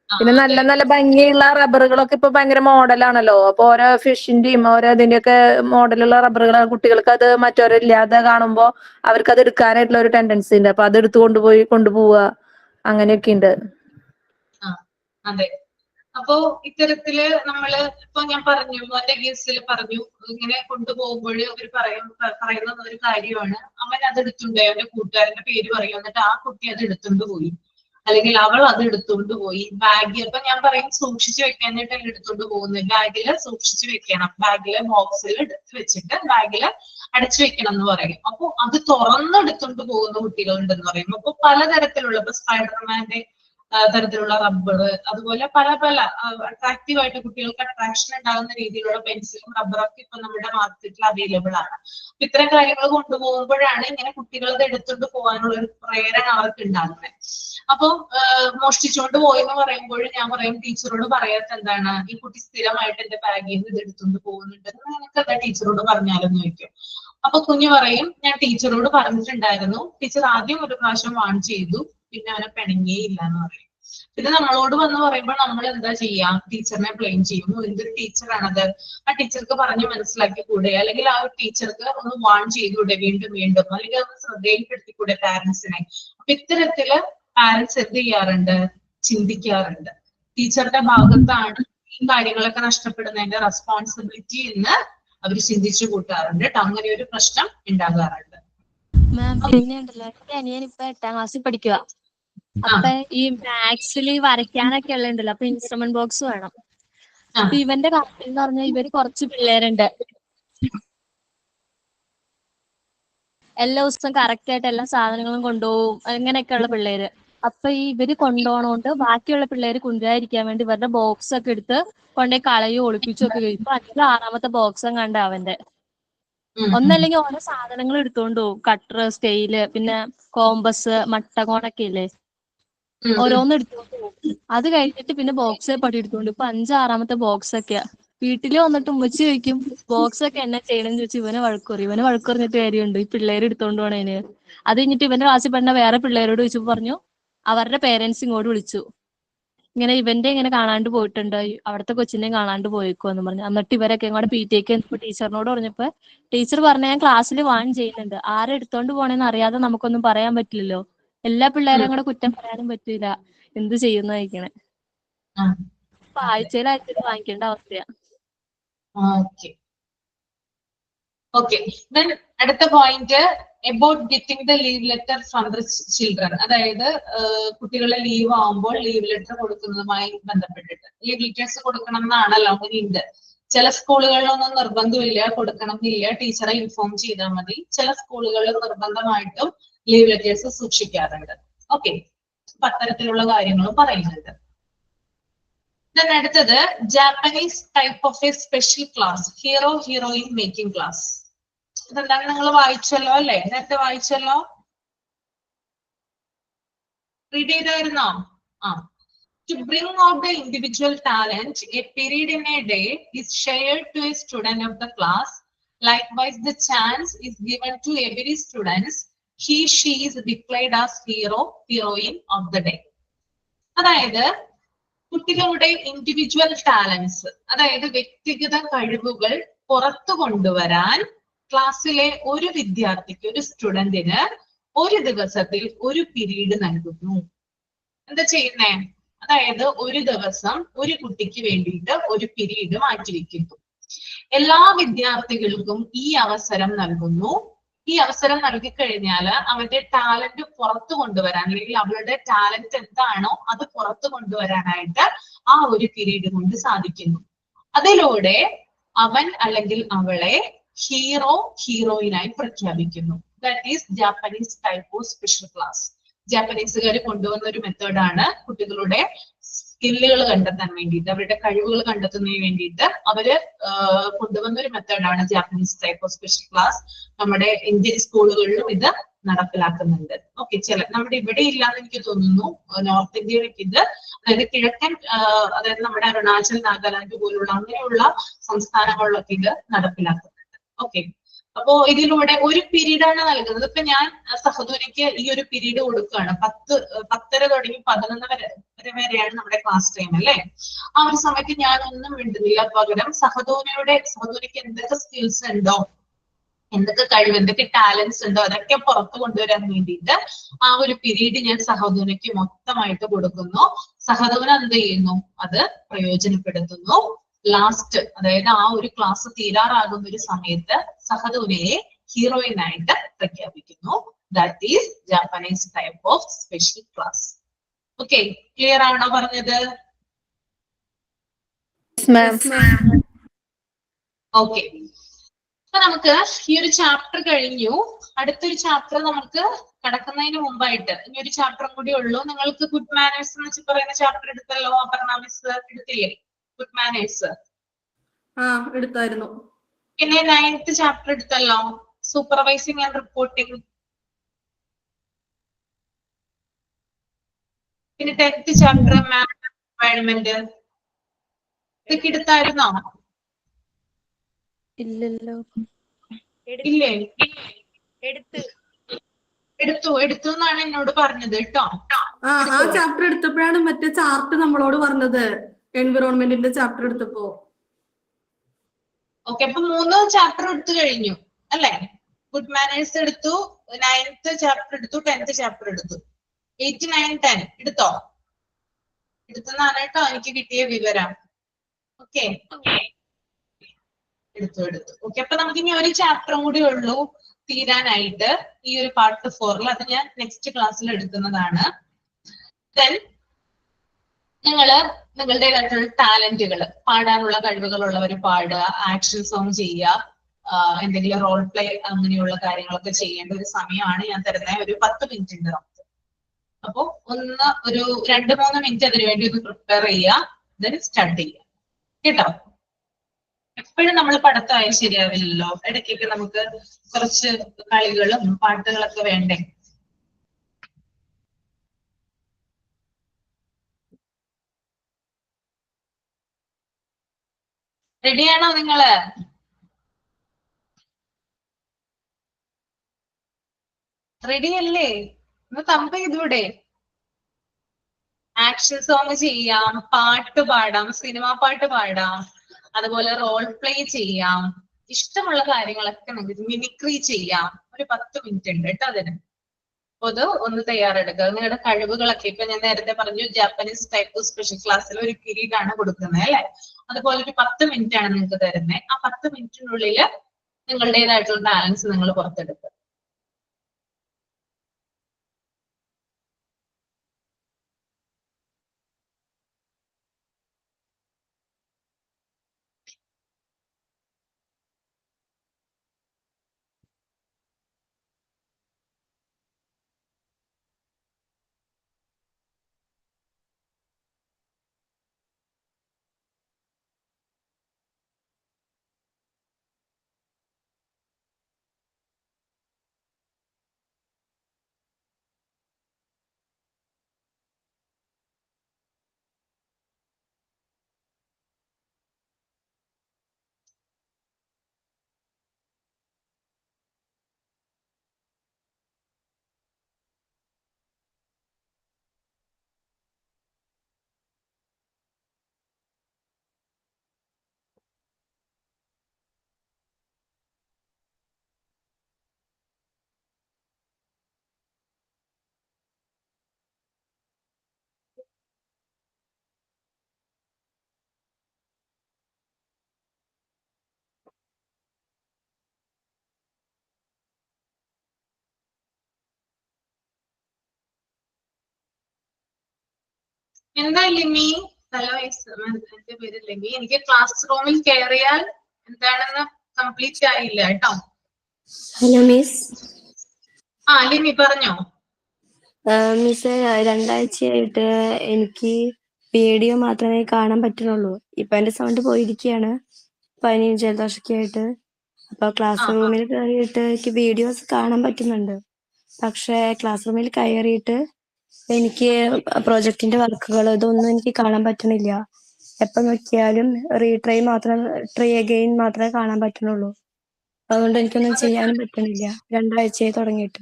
പിന്നെ നല്ല നല്ല ഭംഗിയുള്ള റബ്ബറുകളൊക്കെ ഇപ്പൊ ഭയങ്കര മോഡലാണല്ലോ. അപ്പൊ ഓരോ ഫിഷിന്റെയും ഓരോ ഇതിന്റെയൊക്കെ മോഡലുള്ള റബ്ബറുകൾ കുട്ടികൾക്ക് അത് മറ്റവരില്ലാതെ കാണുമ്പോ അവർക്ക് അത് എടുക്കാനായിട്ടുള്ള ഒരു ടെൻഡൻസി ഉണ്ട്. അപ്പൊ അത് എടുത്ത് കൊണ്ടുപോവുക, അങ്ങനെയൊക്കെ ഉണ്ട്. അതെ, അപ്പോ ഇത്തരത്തില് നമ്മള് ഇപ്പൊ ഞാൻ പറഞ്ഞു, മോന്റെ കേസിൽ പറഞ്ഞു, ഇങ്ങനെ കൊണ്ടുപോകുമ്പോൾ അവർ പറയുന്ന ഒരു കാര്യമാണ്, അവൻ അത് എടുത്തുണ്ടായി, അവന്റെ കൂട്ടുകാരന്റെ പേര് പറയും, എന്നിട്ട് ആ കുട്ടി അത് എടുത്തുകൊണ്ട് പോയി. അല്ലെങ്കിൽ അവൾ അത് എടുത്തുകൊണ്ട് പോയി ബാഗ്. അപ്പൊ ഞാൻ പറയും സൂക്ഷിച്ചു വെക്കാനായിട്ടല്ല എടുത്തുകൊണ്ട് പോകുന്നത്, ബാഗിൽ സൂക്ഷിച്ചു വെക്കണം, ബാഗിലെ ബോക്സിൽ എടുത്ത് വെച്ചിട്ട് ബാഗിൽ അടച്ചു വെക്കണം എന്ന് പറയും. അപ്പൊ അത് തുറന്നെടുത്തുകൊണ്ട് പോകുന്ന കുട്ടികളുണ്ടെന്ന് പറയും. അപ്പൊ പലതരത്തിലുള്ള ഇപ്പൊ സ്പൈഡർമാന്റെ തരത്തിലുള്ള റബ്ബർ, അതുപോലെ പല പല അട്രാക്റ്റീവ് ആയിട്ട് കുട്ടികൾക്ക് അട്രാക്ഷൻ ഉണ്ടാകുന്ന രീതിയിലുള്ള പെൻസിലും റബ്ബറൊക്കെ ഇപ്പൊ നമ്മുടെ മാർക്കറ്റിൽ അവൈലബിൾ ആണ്. അപ്പൊ ഇത്തരം കാര്യങ്ങൾ കൊണ്ടുപോകുമ്പോഴാണ് ഇങ്ങനെ കുട്ടികളത് എടുത്തുകൊണ്ട് പോകാനുള്ള ഒരു പ്രേരണ അവർക്ക് ഉണ്ടാകുന്നത്. അപ്പൊ മോഷ്ടിച്ചുകൊണ്ട് പോയെന്ന് പറയുമ്പോൾ ഞാൻ പറയും ടീച്ചറോട് പറയാത്ത എന്താണ്, ഈ കുട്ടി സ്ഥിരമായിട്ട് എന്റെ ബാഗിൽ നിന്ന് ഇത് എടുത്തുകൊണ്ട് പോകുന്നുണ്ടെന്ന് നിനക്ക് എന്താ ടീച്ചറോട് പറഞ്ഞാലെന്ന് ചോദിക്കും. അപ്പൊ കുഞ്ഞു പറയും ഞാൻ ടീച്ചറോട് പറഞ്ഞിട്ടുണ്ടായിരുന്നു, ടീച്ചർ ആദ്യം ഒരു പ്രാവശ്യം വാൺ ചെയ്തു, പിന്നെ അവനെ പിണങ്ങിയേ ഇല്ല എന്ന് പറയും. പിന്നെ നമ്മളോട് വന്ന് പറയുമ്പോൾ നമ്മൾ എന്താ ചെയ്യാ, ടീച്ചറിനെ ബ്ലെയിം ചെയ്യും. എന്തൊരു ടീച്ചറാണത്, ആ ടീച്ചർക്ക് പറഞ്ഞ് മനസ്സിലാക്കി കൂടെ, അല്ലെങ്കിൽ ആ ഒരു ടീച്ചർക്ക് ഒന്ന് വാൺ ചെയ്തുകൂടെ വീണ്ടും വീണ്ടും, അല്ലെങ്കിൽ ഒന്ന് ശ്രദ്ധയിൽപ്പെടുത്തിക്കൂടെ പാരന്റ്സിനെ. അപ്പൊ ഇത്തരത്തില് പാരന്റ്സ് എന്ത് ചെയ്യാറുണ്ട്, ചിന്തിക്കാറുണ്ട്. ടീച്ചറുടെ ഭാഗത്താണ് ഈ കാര്യങ്ങളൊക്കെ നഷ്ടപ്പെടുന്നതിന്റെ റെസ്പോൺസിബിലിറ്റി എന്ന് അവർ ചിന്തിച്ചു കൂട്ടാറുണ്ട്. അങ്ങനെ ഒരു പ്രശ്നം ഉണ്ടാകാറുണ്ട്. മാം പിന്നെ ഉണ്ടല്ലോ, എന്റെ അനിയൻ ഇപ്പൊ 8ാം ക്ലാസ്സിൽ പഠിക്കുക. അപ്പൊ ഈ മാത്സിൽ വരയ്ക്കാനൊക്കെ ഉള്ളതുണ്ടല്ലോ, അപ്പൊ ഇൻസ്ട്രുമെന്റ് ബോക്സ് വേണം. അപ്പൊ ഇവന്റെ കാര്യം എന്ന് പറഞ്ഞാൽ ഇവര് കുറച്ച് പിള്ളേരുണ്ട്, എല്ലാ ദിവസവും കറക്റ്റ് ആയിട്ട് എല്ലാ സാധനങ്ങളും കൊണ്ടുപോകും, അങ്ങനെയൊക്കെയുള്ള പിള്ളേര്. അപ്പൊ ഈ ഇവര് കൊണ്ടുപോകണോണ്ട് ബാക്കിയുള്ള പിള്ളേര് കൊണ്ടുപോയിരിക്കാൻ വേണ്ടി ഇവരുടെ ബോക്സ് ഒക്കെ എടുത്ത് കൊണ്ടുപോയി കളയോ ഒളിപ്പിച്ചൊക്കെ കഴിയും. ഇപ്പൊ 5-6ാമത്തെ ബോക്സും കണ്ട അവന്റെ. ഒന്നല്ലെങ്കിൽ ഓരോ സാധനങ്ങൾ എടുത്തോണ്ട് പോകും, കട്ടർ, സ്കെയില്, പിന്നെ കോമ്പസ്, മട്ടകോണൊക്കെ ഇല്ലേ, ഓരോന്ന് എടുത്തോണ്ട് പോകും. അത് കഴിഞ്ഞിട്ട് പിന്നെ ബോക്സ് പടി എടുത്തോണ്ട് ഇപ്പൊ 5-6ാമത്തെ ബോക്സ് ഒക്കെയാ. വീട്ടില് വന്നിട്ട് ഉമ്മച്ചി ചോദിക്കും ബോക്സ് ഒക്കെ എന്നാ ചെയ്യണമെന്ന് ചോദിച്ചു ഇവനെ വഴക്കുറയും. ഇവനെ വഴക്കുറഞ്ഞിട്ട് കാര്യമുണ്ട്, ഈ പിള്ളേര് എടുത്തോണ്ട് പോണേന്. അത് കഴിഞ്ഞിട്ട് ഇവന്റെ ക്ലാസ്സിൽ പഠിക്കുന്ന വേറെ പിള്ളേരോട് ചോദിച്ചു പറഞ്ഞു അവരുടെ പേരൻസ് ഇങ്ങോട്ട് വിളിച്ചു, ഇങ്ങനെ ഇവന്റെ ഇങ്ങനെ കാണാണ്ട് പോയിട്ടുണ്ട്, അവിടുത്തെ കൊച്ചിനെ കാണാണ്ട് പോയേക്കുമെന്ന് പറഞ്ഞു. എന്നിട്ട് ഇവരൊക്കെ ഇങ്ങോട്ട് PTAക്ക് ടീച്ചറിനോട് പറഞ്ഞപ്പോ ടീച്ചർ പറഞ്ഞ ഞാൻ ക്ലാസ്സിൽ വാൺ ചെയ്യുന്നുണ്ട്, ആരെടുത്തോണ്ട് പോണേന്ന് അറിയാതെ നമുക്കൊന്നും പറയാൻ പറ്റില്ലല്ലോ, എല്ലാ പിള്ളേരെയും കൂടെ കുറ്റം പറയാനും പറ്റില്ല, എന്ത് ചെയ്യുന്ന ചോദിക്കണേ. അപ്പൊ ആഴ്ചയിൽ വാങ്ങിക്കേണ്ട അവസ്ഥയാ. ഓക്കെ, ദെൻ അടുത്ത point about getting the leave letter from the children. അതായത് കുട്ടികളെ ലീവ് ആവുമ്പോൾ ലീവ് ലെറ്റർ കൊടുക്കുന്നതുമായി ബന്ധപ്പെട്ടിട്ട് ലീവ് ലെറ്റേഴ്സ് കൊടുക്കണം എന്നാണല്ലോ ഉണ്ട്. ചില സ്കൂളുകളിലൊന്നും നിർബന്ധമില്ല, കൊടുക്കണം എന്നില്ല, ടീച്ചറെ ഇൻഫോം ചെയ്താൽ മതി. ചില സ്കൂളുകളിൽ നിർബന്ധമായിട്ടും ലീവ് ലെറ്റേഴ്സ് സൂക്ഷിക്കാറുണ്ട്. ഓക്കെ, അപ്പൊ അത്തരത്തിലുള്ള കാര്യങ്ങളും പറയുന്നുണ്ട്. Then അടുത്തത് Japanese type of A special class, hero heroine making class. ഇതെന്താണ് നിങ്ങൾ വായിച്ചല്ലോ അല്ലെ, നേരത്തെ വായിച്ചല്ലോ, read ചെയ്തായിരുന്നോ? To bring out the individual talent, a period in a day is shared to a student of the class. Likewise, the chance is given to every student. He, she is declared as hero, heroine of the day. അതായത് കുട്ടികളുടെ individual talents, അതായത് വ്യക്തിഗത കഴിവുകൾ പുറത്തു കൊണ്ടുവരാൻ ക്ലാസ്സിലെ ഒരു വിദ്യാർത്ഥിക്ക്, ഒരു സ്റ്റുഡന്റിന് ഒരു ദിവസത്തിൽ ഒരു പീരീഡ് നൽകുന്നു. എന്താ ചെയ്യുന്നേ? അതായത് ഒരു ദിവസം ഒരു കുട്ടിക്ക് വേണ്ടിയിട്ട് ഒരു പീരീഡ് മാറ്റിവെക്കുന്നു. എല്ലാ വിദ്യാർത്ഥികൾക്കും ഈ അവസരം നൽകുന്നു. ഈ അവസരം നൽകി കഴിഞ്ഞാൽ അവന്റെ ടാലന്റ് പുറത്തു കൊണ്ടുവരാൻ, അല്ലെങ്കിൽ അവളുടെ ടാലന്റ് എന്താണോ അത് പുറത്തു കൊണ്ടുവരാനായിട്ട് ആ ഒരു പീരീഡ് കൊണ്ട് സാധിക്കുന്നു. അതിലൂടെ അവൻ അല്ലെങ്കിൽ അവളെ ഹീറോ, ഹീറോയിനായി പ്രഖ്യാപിക്കുന്നു. That is Japanese type of special class. ജാപ്പനീസുകാർ കൊണ്ടുവന്ന ഒരു മെത്തേഡാണ് കുട്ടികളുടെ സ്കില്ലുകൾ കണ്ടെത്താൻ വേണ്ടിയിട്ട്, അവരുടെ കഴിവുകൾ കണ്ടെത്തുന്നതിന് വേണ്ടിയിട്ട് അവര് കൊണ്ടുവന്ന ഒരു മെത്തേഡാണ് Japanese type of special class. നമ്മുടെ ഇന്ത്യൻ സ്കൂളുകളിലും ഇത് നടപ്പിലാക്കുന്നുണ്ട്. ഓക്കെ, നമ്മുടെ ഇവിടെ ഇല്ലാന്ന് എനിക്ക് തോന്നുന്നു. നോർത്ത് ഇന്ത്യയിലേക്ക് ഇത്, അതായത് കിഴക്കൻ, അതായത് നമ്മുടെ അരുണാചൽ, നാഗാലാൻഡ് പോലുള്ള അങ്ങനെയുള്ള സംസ്ഥാനങ്ങളിലൊക്കെ ഇത് നടപ്പിലാക്കുന്നുണ്ട്. ഓക്കെ, അപ്പോ ഇതിലൂടെ ഒരു പീരീഡാണ് നൽകുന്നത്. ഇപ്പൊ ഞാൻ സഹദൂരിക്ക് ഈ ഒരു പീരീഡ് കൊടുക്കുകയാണ്. 10:30 തുടങ്ങി 11 വരെയാണ് നമ്മുടെ ക്ലാസ് ടൈം അല്ലേ. ആ ഒരു സമയത്ത് ഞാൻ ഒന്നും മിണ്ടുന്നില്ല, പകരം സഹദൂരിക്ക് എന്തൊക്കെ സ്കിൽസ് ഉണ്ടോ, എന്തൊക്കെ കഴിവ്, എന്തൊക്കെ ടാലൻസ് ഉണ്ടോ അതൊക്കെ പുറത്തു കൊണ്ടുവരാൻ വേണ്ടിയിട്ട് ആ ഒരു പീരീഡ് ഞാൻ സഹദൂനയ്ക്ക് മൊത്തമായിട്ട് കൊടുക്കുന്നു. സഹദൂന എന്ത് ചെയ്യുന്നു? അത് പ്രയോജനപ്പെടുത്തുന്നു. ലാസ്റ്റ്, അതായത് ആ ഒരു ക്ലാസ് തീരാറാകുന്ന ഒരു സമയത്ത് സഹദൂനയെ ഹീറോയിനായിട്ട് പ്രഖ്യാപിക്കുന്നു. That is Japanese type of special class. Okay, clear ആണോ പറഞ്ഞത്? മാം. ഓക്കെ, അപ്പൊ നമുക്ക് ഈ ഒരു ചാപ്റ്റർ കഴിഞ്ഞു. അടുത്തൊരു ചാപ്റ്റർ നമുക്ക് കടക്കുന്നതിന് മുമ്പായിട്ട് ഇനി ഒരു ചാപ്റ്ററും കൂടി ഉള്ളൂ. നിങ്ങൾക്ക് ഗുഡ് മാനേഴ്സ് എന്ന് വെച്ച് പറയുന്ന ചാപ്റ്റർ എടുത്തല്ലോ, അപർണ മിസ് എടുത്തില്ലേ ഗുഡ് മാനേഴ്സ്? എടുത്തായിരുന്നു. പിന്നെ 9th ചാപ്റ്റർ എടുത്തല്ലോ, സൂപ്പർവൈസിങ് ആൻഡ് റിപ്പോർട്ടിംഗ്. പിന്നെ 10th ചാപ്റ്റർ എൻവയൺമെന്റ്. ഇതൊക്കെ എടുത്തായിരുന്നോ? ഇല്ലല്ലോ. ഇല്ലേ? എടുത്തു എന്നാണ് എന്നോട് പറഞ്ഞത് കേട്ടോ. ആ ചാപ്റ്റർ എടുത്തപ്പോഴാണ് മറ്റേ ചാർട്ട് നമ്മളോട് പറഞ്ഞത്, എൻവിറോൺമെന്റിന്റെ ചാപ്റ്റർ എടുത്തപ്പോ. ഓക്കെ, അപ്പൊ 3 ചാപ്റ്റർ എടുത്തു കഴിഞ്ഞു അല്ലെ? ഗുഡ് മാനേഴ്സ് എടുത്തു, 9th ചാപ്റ്റർ എടുത്തു, 10th ചാപ്റ്റർ എടുത്തു. 8, 9, 10 എടുത്തോ? എടുത്തെന്നാണ് കേട്ടോ എനിക്ക് കിട്ടിയ വിവരം. ഓക്കെ, എടുത്തു. ഓക്കെ, അപ്പൊ നമുക്ക് ഇനി ഒരു ചാപ്റ്ററും കൂടി ഉള്ളൂ തീരാനായിട്ട് ഈ ഒരു പാർട്ട് 4. അത് ഞാൻ നെക്സ്റ്റ് ക്ലാസ്സിൽ എടുക്കുന്നതാണ്. ദെൻ നിങ്ങളുടേതായിട്ടുള്ള ടാലന്റുകൾ, പാടാനുള്ള കഴിവുകളുള്ളവർ പാടുക, ആക്ഷൻ സോങ് ചെയ്യുക, എന്തെങ്കിലും റോൾ പ്ലേ അങ്ങനെയുള്ള കാര്യങ്ങളൊക്കെ ചെയ്യേണ്ട ഒരു സമയമാണ് ഞാൻ തരുന്നത്. ഒരു 10 മിനിറ്റ് ഉണ്ട് നമുക്ക്. അപ്പൊ ഒരു 2-3 മിനിറ്റ് അതിനു വേണ്ടി ഒന്ന് പ്രിപ്പയർ ചെയ്യുക, ദെൻ സ്റ്റാർട്ട് ചെയ്യുക കേട്ടോ. എപ്പോഴും നമ്മൾ പഠിത്തമായി ശരിയാവില്ലല്ലോ, ഇടയ്ക്കൊക്കെ നമുക്ക് കുറച്ച് കളികളും പാട്ടുകളൊക്കെ വേണ്ടേ? റെഡിയാണോ നിങ്ങള്? റെഡിയല്ലേ? ഒന്ന് തമ്പ് ചെയ്തൂടെ? ആക്ഷൻ സോങ് ചെയ്യാം, പാട്ട് പാടാം, സിനിമാ പാട്ട് പാടാം, അതുപോലെ റോൾ പ്ലേ ചെയ്യാം, ഇഷ്ടമുള്ള കാര്യങ്ങളൊക്കെ നമുക്ക് മിമിക്രി ചെയ്യാം. ഒരു 10 മിനിറ്റ് ഉണ്ട് കേട്ടോ അതിന്. അപ്പൊ അത് ഒന്ന് തയ്യാറെടുക്കുക. നിങ്ങളുടെ കഴിവുകളൊക്കെ ഇപ്പൊ ഞാൻ നേരത്തെ പറഞ്ഞു, ജാപ്പനീസ് ടൈപ്പ് സ്പെഷ്യൽ ക്ലാസ്സിൽ ഒരു പീരീഡ് ആണ് കൊടുക്കുന്നത് അല്ലെ? അതുപോലെ ഒരു 10 മിനിറ്റ് ആണ് നിങ്ങൾക്ക് തരുന്നത്. ആ 10 മിനിറ്റിനുള്ളിൽ നിങ്ങളുടേതായിട്ടുള്ള ടാലൻസ് നിങ്ങൾ പുറത്തെടുക്കുക. എന്താ ലിമി? ഹലോ, എന്റെ പേര് ലിമി. എനിക്ക് ക്ലാസ് റൂമിൽ കയറിയാൽ എന്താണെന്ന് കംപ്ലീറ്റ് ആയില്ല കേട്ടോ. Hello miss. ലിമി പറഞ്ഞോ. മിസ്, 2 ആഴ്ചയായിട്ട് എനിക്ക് വീഡിയോ മാത്രമേ കാണാൻ പറ്റുന്നുള്ളൂ. ഇപ്പൊ എന്റെ സൗണ്ട് പോയിരിക്കുകയാണ്, പനിയും ജലദോഷമൊക്കെ ആയിട്ട്. അപ്പൊ ക്ലാസ് റൂമിൽ കയറിയിട്ട് എനിക്ക് വീഡിയോസ് കാണാൻ പറ്റുന്നുണ്ട്. പക്ഷെ ക്ലാസ് റൂമിൽ കയറിയിട്ട് എനിക്ക് പ്രൊജക്ടിന്റെ വർക്കുകൾ ഇതൊന്നും എനിക്ക് കാണാൻ പറ്റണില്ല. എപ്പോ നോക്കിയാലും ട്രൈ അഗെയിൻ മാത്രമേ കാണാൻ പറ്റുന്നുള്ളൂ. അതുകൊണ്ട് എനിക്കൊന്നും ചെയ്യാനും പറ്റണില്ല 2 ആഴ്ചയായി തുടങ്ങിയിട്ട്.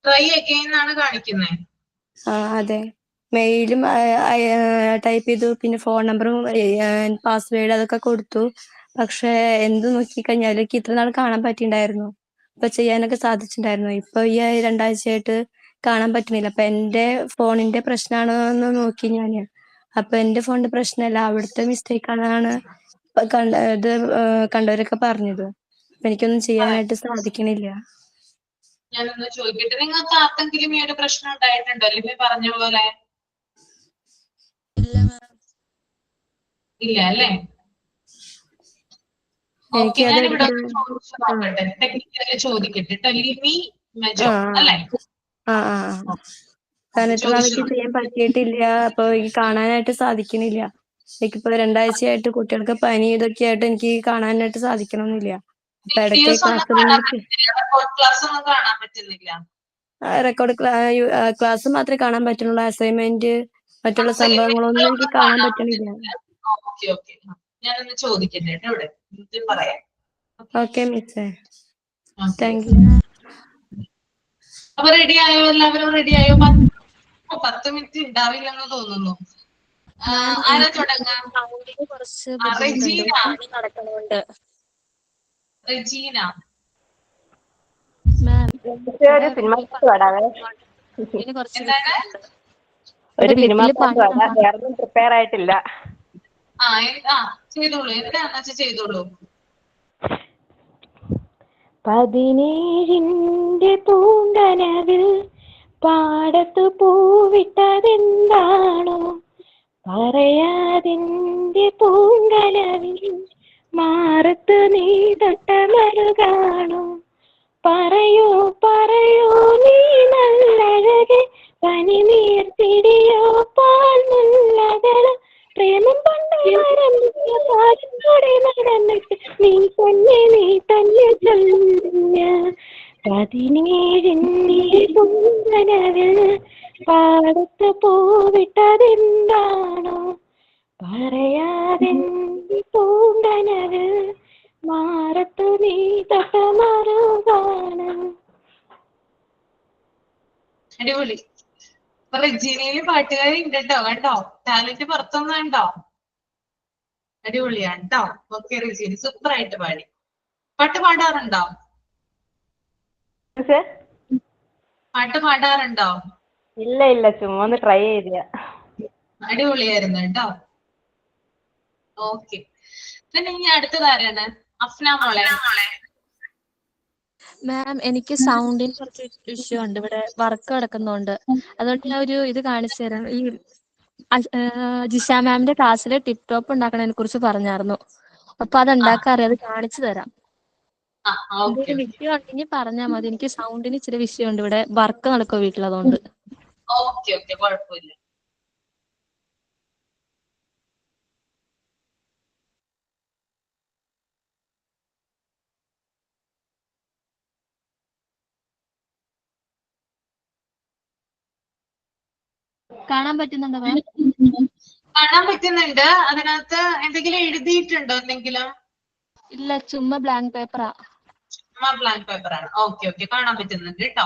ട്രൈ അഗെയിൻ ആണ് കാണിക്കുന്നത്. അതെ, മെയിലും ടൈപ്പ് ചെയ്തു, പിന്നെ ഫോൺ നമ്പറും പാസ്വേഡ് അതൊക്കെ കൊടുത്തു. പക്ഷെ എന്ത് നോക്കിക്കഴിഞ്ഞാലും എനിക്ക് ഇത്ര നാൾ കാണാൻ പറ്റിണ്ടായിരുന്നു, ഇപ്പൊ ചെയ്യാനൊക്കെ സാധിച്ചിട്ടുണ്ടായിരുന്നു. ഇപ്പൊ ഈ 2 ആഴ്ചയായിട്ട് കാണാൻ പറ്റുന്നില്ല. അപ്പൊ എന്റെ ഫോണിന്റെ പ്രശ്നമാണോ എന്ന് നോക്കി ഞാന്. അപ്പൊ എന്റെ ഫോണിന്റെ പ്രശ്നമല്ല, അവിടുത്തെ മിസ്റ്റേക്ക് ആണെന്നാണ് കണ്ടവരൊക്കെ പറഞ്ഞത്. അപ്പൊ എനിക്കൊന്നും ചെയ്യാനായിട്ട് സാധിക്കണില്ല. ഞാനൊന്ന് ചോദിക്കട്ടെ, നിങ്ങൾക്ക് ആർക്കെങ്കിലും ഈ ഒരു പ്രശ്നം ഉണ്ടായിട്ടുണ്ടോ ലിമി പറഞ്ഞ പോലെ? ഇല്ല അല്ലേ? ഓക്കെ, എനിക്കത് ഞാനിവിടെ എടുക്കാൻ ചോദിച്ചു നോക്കട്ടെ, ടെക്നിക്കലി ചോദിക്കട്ടെ. ടെലിമി മെജോ അല്ലേ? കാരണം ഇത്ര നാളേക്ക് ചോദിച്ചു. ചെയ്യാൻ പറ്റിയിട്ടില്ല. അപ്പൊ എനിക്ക് കാണാനായിട്ട് സാധിക്കണില്ല. എനിക്കിപ്പോ 2 ആഴ്ചയായിട്ട് കുട്ടികൾക്ക് പനി ഇതൊക്കെ ആയിട്ട് എനിക്ക് കാണാനായിട്ട് സാധിക്കണമെന്നില്ല. അപ്പൊ ഇടയ്ക്ക് വീഡിയോസ് ഒന്നും കാണാൻ പറ്റുന്നില്ല, റെക്കോർഡ് ക്ലാസ് ഒന്നും കാണാൻ പറ്റുന്നില്ല. റെക്കോർഡ് ക്ലാസ് മാത്രമേ കാണാൻ പറ്റുള്ളൂ. അസൈൻമെന്റ് മറ്റുള്ള സംഭവങ്ങളൊന്നും എനിക്ക് കാണാൻ പറ്റണില്ല. ഓക്കെ ഓക്കെ, ഞാനൊന്ന് ചോദിക്കട്ടെ കേട്ടോ ഇവിടെ, എന്നിട്ട് പറയാം. ഓക്കെ മിസ്സേ, Okay. Thank you. അപ്പൊ റെഡി ആയോ? എല്ലാവരും റെഡി ആയോ? 10 മിനിറ്റ് ഉണ്ടാവില്ലെന്ന് തോന്നുന്നു. ആരാ തുടങ്ങാം? കുറച്ച് റെജീന. പണി നടക്കണോണ്ട്. റെജീന. മാം ഒരു സിനിമ പാട്ട് പാടാവേ. കുറച്ച് എന്താണ്? ഒരു സിനിമ വീട്ടില് പാട്ട് പാടാം, വേറൊന്നും പ്രിപ്പയർ ആയിട്ടില്ല. ചെയ്തോളൂ, എന്താണെന്ന് വെച്ചാൽ ചെയ്തോളൂ. 17ന്റെ പൂങ്കനവിൽ പാടത്തു പൂവിട്ടതെന്താണോ, പറയാതിന്റെ പൂങ്കനവിൽ മാറത്ത് നീ തൊട്ട മറുകാണോ, പറയൂ പറയൂ നീ നല്ലഴകെ, പനിനീർത്തിടിയോ പാൽ മുല്ലകളോ, പ്രേമം കൊണ്ട് കൂടെ നടന്നിട്ട് നീ തന്നെ ചൊല്ലിയ 17ന്റെ പൂങ്കനവിൽ പാടത്ത് പൂവിട്ടതെന്താണോ, പറയാതെന്റെ പൂങ്കനവിൽ മാറത്തു നീ തൊട്ട മറുകാണ്. അടിപൊളി. അപ്പൊ റെജീനയില് പാട്ടുകാരി ഉണ്ട് കേട്ടോ, കണ്ടോ? ടാലന്റ് പുറത്തൊന്നും കണ്ടോ? അടിപൊളിയാണ് കേട്ടോ. ഓക്കെ റെജീന, സൂപ്പർ ആയിട്ട് പാടി. പാട്ട് പാടാറുണ്ടോ? പാട്ട് പാടാറുണ്ടോ? ഇല്ല ഇല്ല, ചുമ്മാ ഒന്ന് ട്രൈ ചെയ്ത. അടിപൊളിയായിരുന്നു കേട്ടോ. ഓക്കെ, പിന്നെ ഇനി അടുത്തതാരാണ്? അഫ്ന മോളെ. മാം എനിക്ക് സൗണ്ടിന് കുറച്ച് ഇഷ്യൂ ഉണ്ട്, ഇവിടെ വർക്ക് നടക്കുന്നുണ്ട്. അതുകൊണ്ട് ഞാൻ ഒരു ഇത് കാണിച്ചു തരാം. ഈ ജിഷ മാമിന്റെ ക്ലാസ്സിൽ ടിപ് ടോപ്പ് ഉണ്ടാക്കണതിനെ കുറിച്ച് പറഞ്ഞായിരുന്നു. അപ്പൊ അത് ഉണ്ടാക്കാൻ അറിയാം, അത് കാണിച്ചു തരാം. ഓക്കെ എന്തെങ്കിലും വിഷയം ഉണ്ടെങ്കിൽ പറഞ്ഞാൽ മതി. എനിക്ക് സൗണ്ടിന് ഇച്ചിരി വിഷയമുണ്ട്, ഇവിടെ വർക്ക് നടക്കുക വീട്ടിൽ, അതുകൊണ്ട്. ഓക്കെ ഓക്കെ, കുഴപ്പമില്ല. കാണാൻ പറ്റുന്നുണ്ടോ മാം? കാണാൻ പറ്റുന്നുണ്ട്. അതിനകത്ത് എന്തെങ്കിലും എഴുതിയിട്ടുണ്ടോ? എന്തെങ്കിലും? ഇല്ല, ചുമ്മാ ബ്ലാങ്ക് പേപ്പറാ. ബ്ലാങ്ക് പേപ്പർ ആണ്. ഓക്കെ ഓക്കെ, കാണാൻ പറ്റുന്നുണ്ട് കേട്ടോ.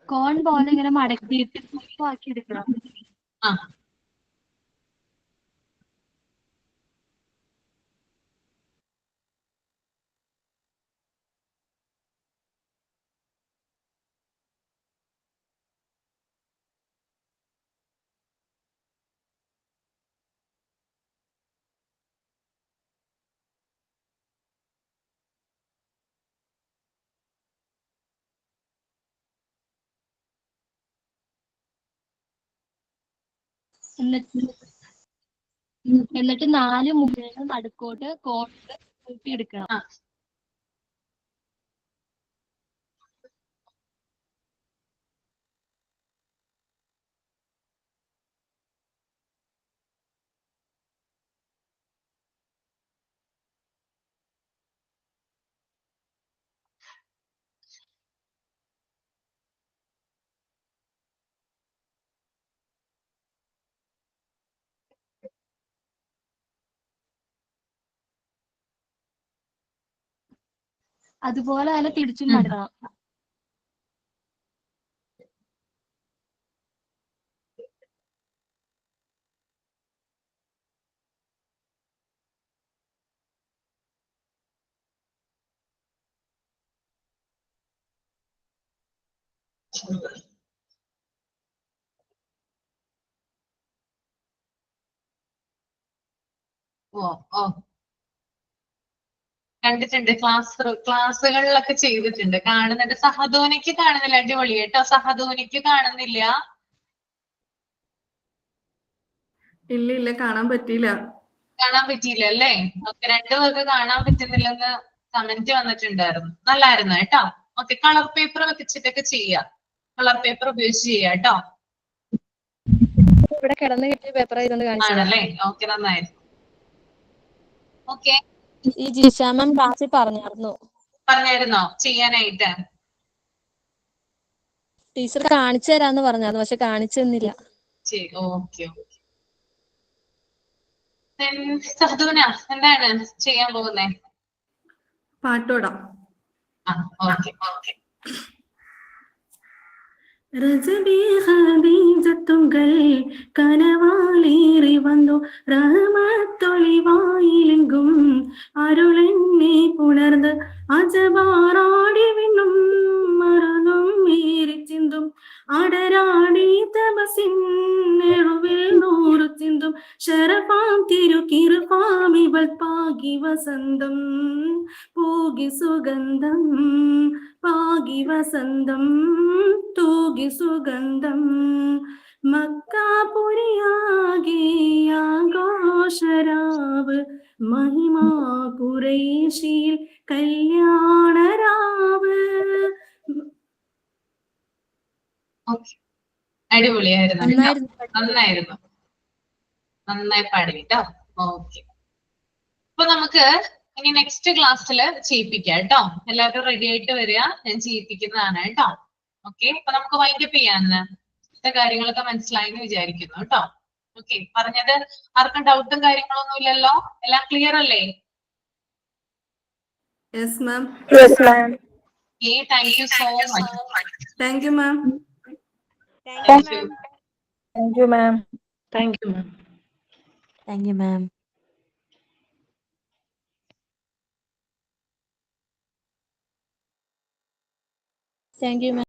കോൺ പോലെ ഇങ്ങനെ മടക്കിയിട്ട് ആക്കി എടുക്കണം. ആ എന്നിട്ട് 4 മുഖങ്ങൾ നടുക്കോട്ട് കോണിട്ട് കൂട്ടിയെടുക്കണം. ആ അതുപോലെ തന്നെ തിരിച്ചും മടക്കണം. ഓ ഓ കണ്ടിട്ടുണ്ട്, ക്ലാസ്സുകളിലൊക്കെ ചെയ്തിട്ടുണ്ട്, കാണുന്നുണ്ട്. സഹധോനിക്ക് കാണുന്നില്ല, അടിപൊളി കേട്ടോ. സഹധോനിക്ക് കാണുന്നില്ല. ഇല്ല ഇല്ല, കാണാൻ പറ്റിയില്ല. കാണാൻ പറ്റിയില്ല അല്ലേ? ഓക്കെ, രണ്ടുപേർക്ക് കാണാൻ പറ്റുന്നില്ലെന്ന് കമന്റ് വന്നിട്ടുണ്ടായിരുന്നു. നല്ലായിരുന്നു കേട്ടോ. ഓക്കെ, കളർ പേപ്പർ വെച്ചിട്ടൊക്കെ ചെയ്യാം. കളർ പേപ്പർ ഉപയോഗിച്ച് ചെയ്യാം കേട്ടോ. ഇവിടെ കിടന്ന് കിട്ടിയ പേപ്പർ ആയതുകൊണ്ട് കാണിച്ചതാ. ആണല്ലേ? ഓക്കെ, നന്നായിരുന്നു. ഓക്കെ, ഈ ജിഷ മാം ക്ലാസ്സിൽ പറഞ്ഞായിരുന്നു. പറഞ്ഞായിരുന്നോ ചെയ്യാനായിട്ട്? ടീച്ചർ കാണിച്ചു തരാന്ന് പറഞ്ഞായിരുന്നു, പക്ഷെ കാണിച്ചു തന്നില്ല. ശരി, ഓക്കെ ഓക്കെ. സഹദൂന എന്താണ് ചെയ്യാൻ പോകുന്നേ? പാട്ടോടാം. Okay okay. രജബി ഖദീജത്തുകൾ കനവാലേറി വന്നു, റഹ്മത്തൊളിവായിലെങ്കും അരുളെന്നെ പുണർന്ന്, അജബാറാടി വിണ്ണും മറന്നും മേരി ചിന്തും, അടരാടി തപസിൻ നെറുവിൽ നൂറു ചിന്തും, ശരഫാം തിരുക്കിറുഫാം ഇവൾ പാകി വസന്തം, പൂകി സുഗന്ധം, പാകി വസന്തം, തൂകി സുഗന്ധം, മക്കാപുരിയാകെ ആഘോഷരാവ്, മഹിമാ ഖുറൈശിയിൽ കല്യാണരാവ്. ഓക്കെ, അടിപൊളിയായിരുന്നു കേട്ടോ. നന്നായിരുന്നു. നന്നായിരുന്നു, നന്നായി പാടി കേട്ടോ. ഓക്കെ, അപ്പൊ നമുക്ക് ഇനി നെക്സ്റ്റ് ക്ലാസ്സിൽ ചെയ്യിപ്പിക്കാം കേട്ടോ. എല്ലാവരും റെഡി ആയിട്ട് വരിക, ഞാൻ ചെയ്യിപ്പിക്കുന്നതാണ് കേട്ടോ. ഓക്കെ, അപ്പൊ നമുക്ക് വൈൻഡപ്പ് ചെയ്യാന്ന്. ഇത്തെ കാര്യങ്ങളൊക്കെ മനസ്സിലായെന്ന് വിചാരിക്കുന്നു കേട്ടോ. ഓക്കെ, പറഞ്ഞത് ആർക്കും ഡൗട്ടും കാര്യങ്ങളൊന്നും ഇല്ലല്ലോ? എല്ലാം ക്ലിയർ അല്ലേ? Yes ma'am. Yes ma'am. Okay, thank you so much. Thank you ma'am. Thank you. Thank you ma'am. Thank you, ma'am. Thank you, ma'am. Thank you, ma'am.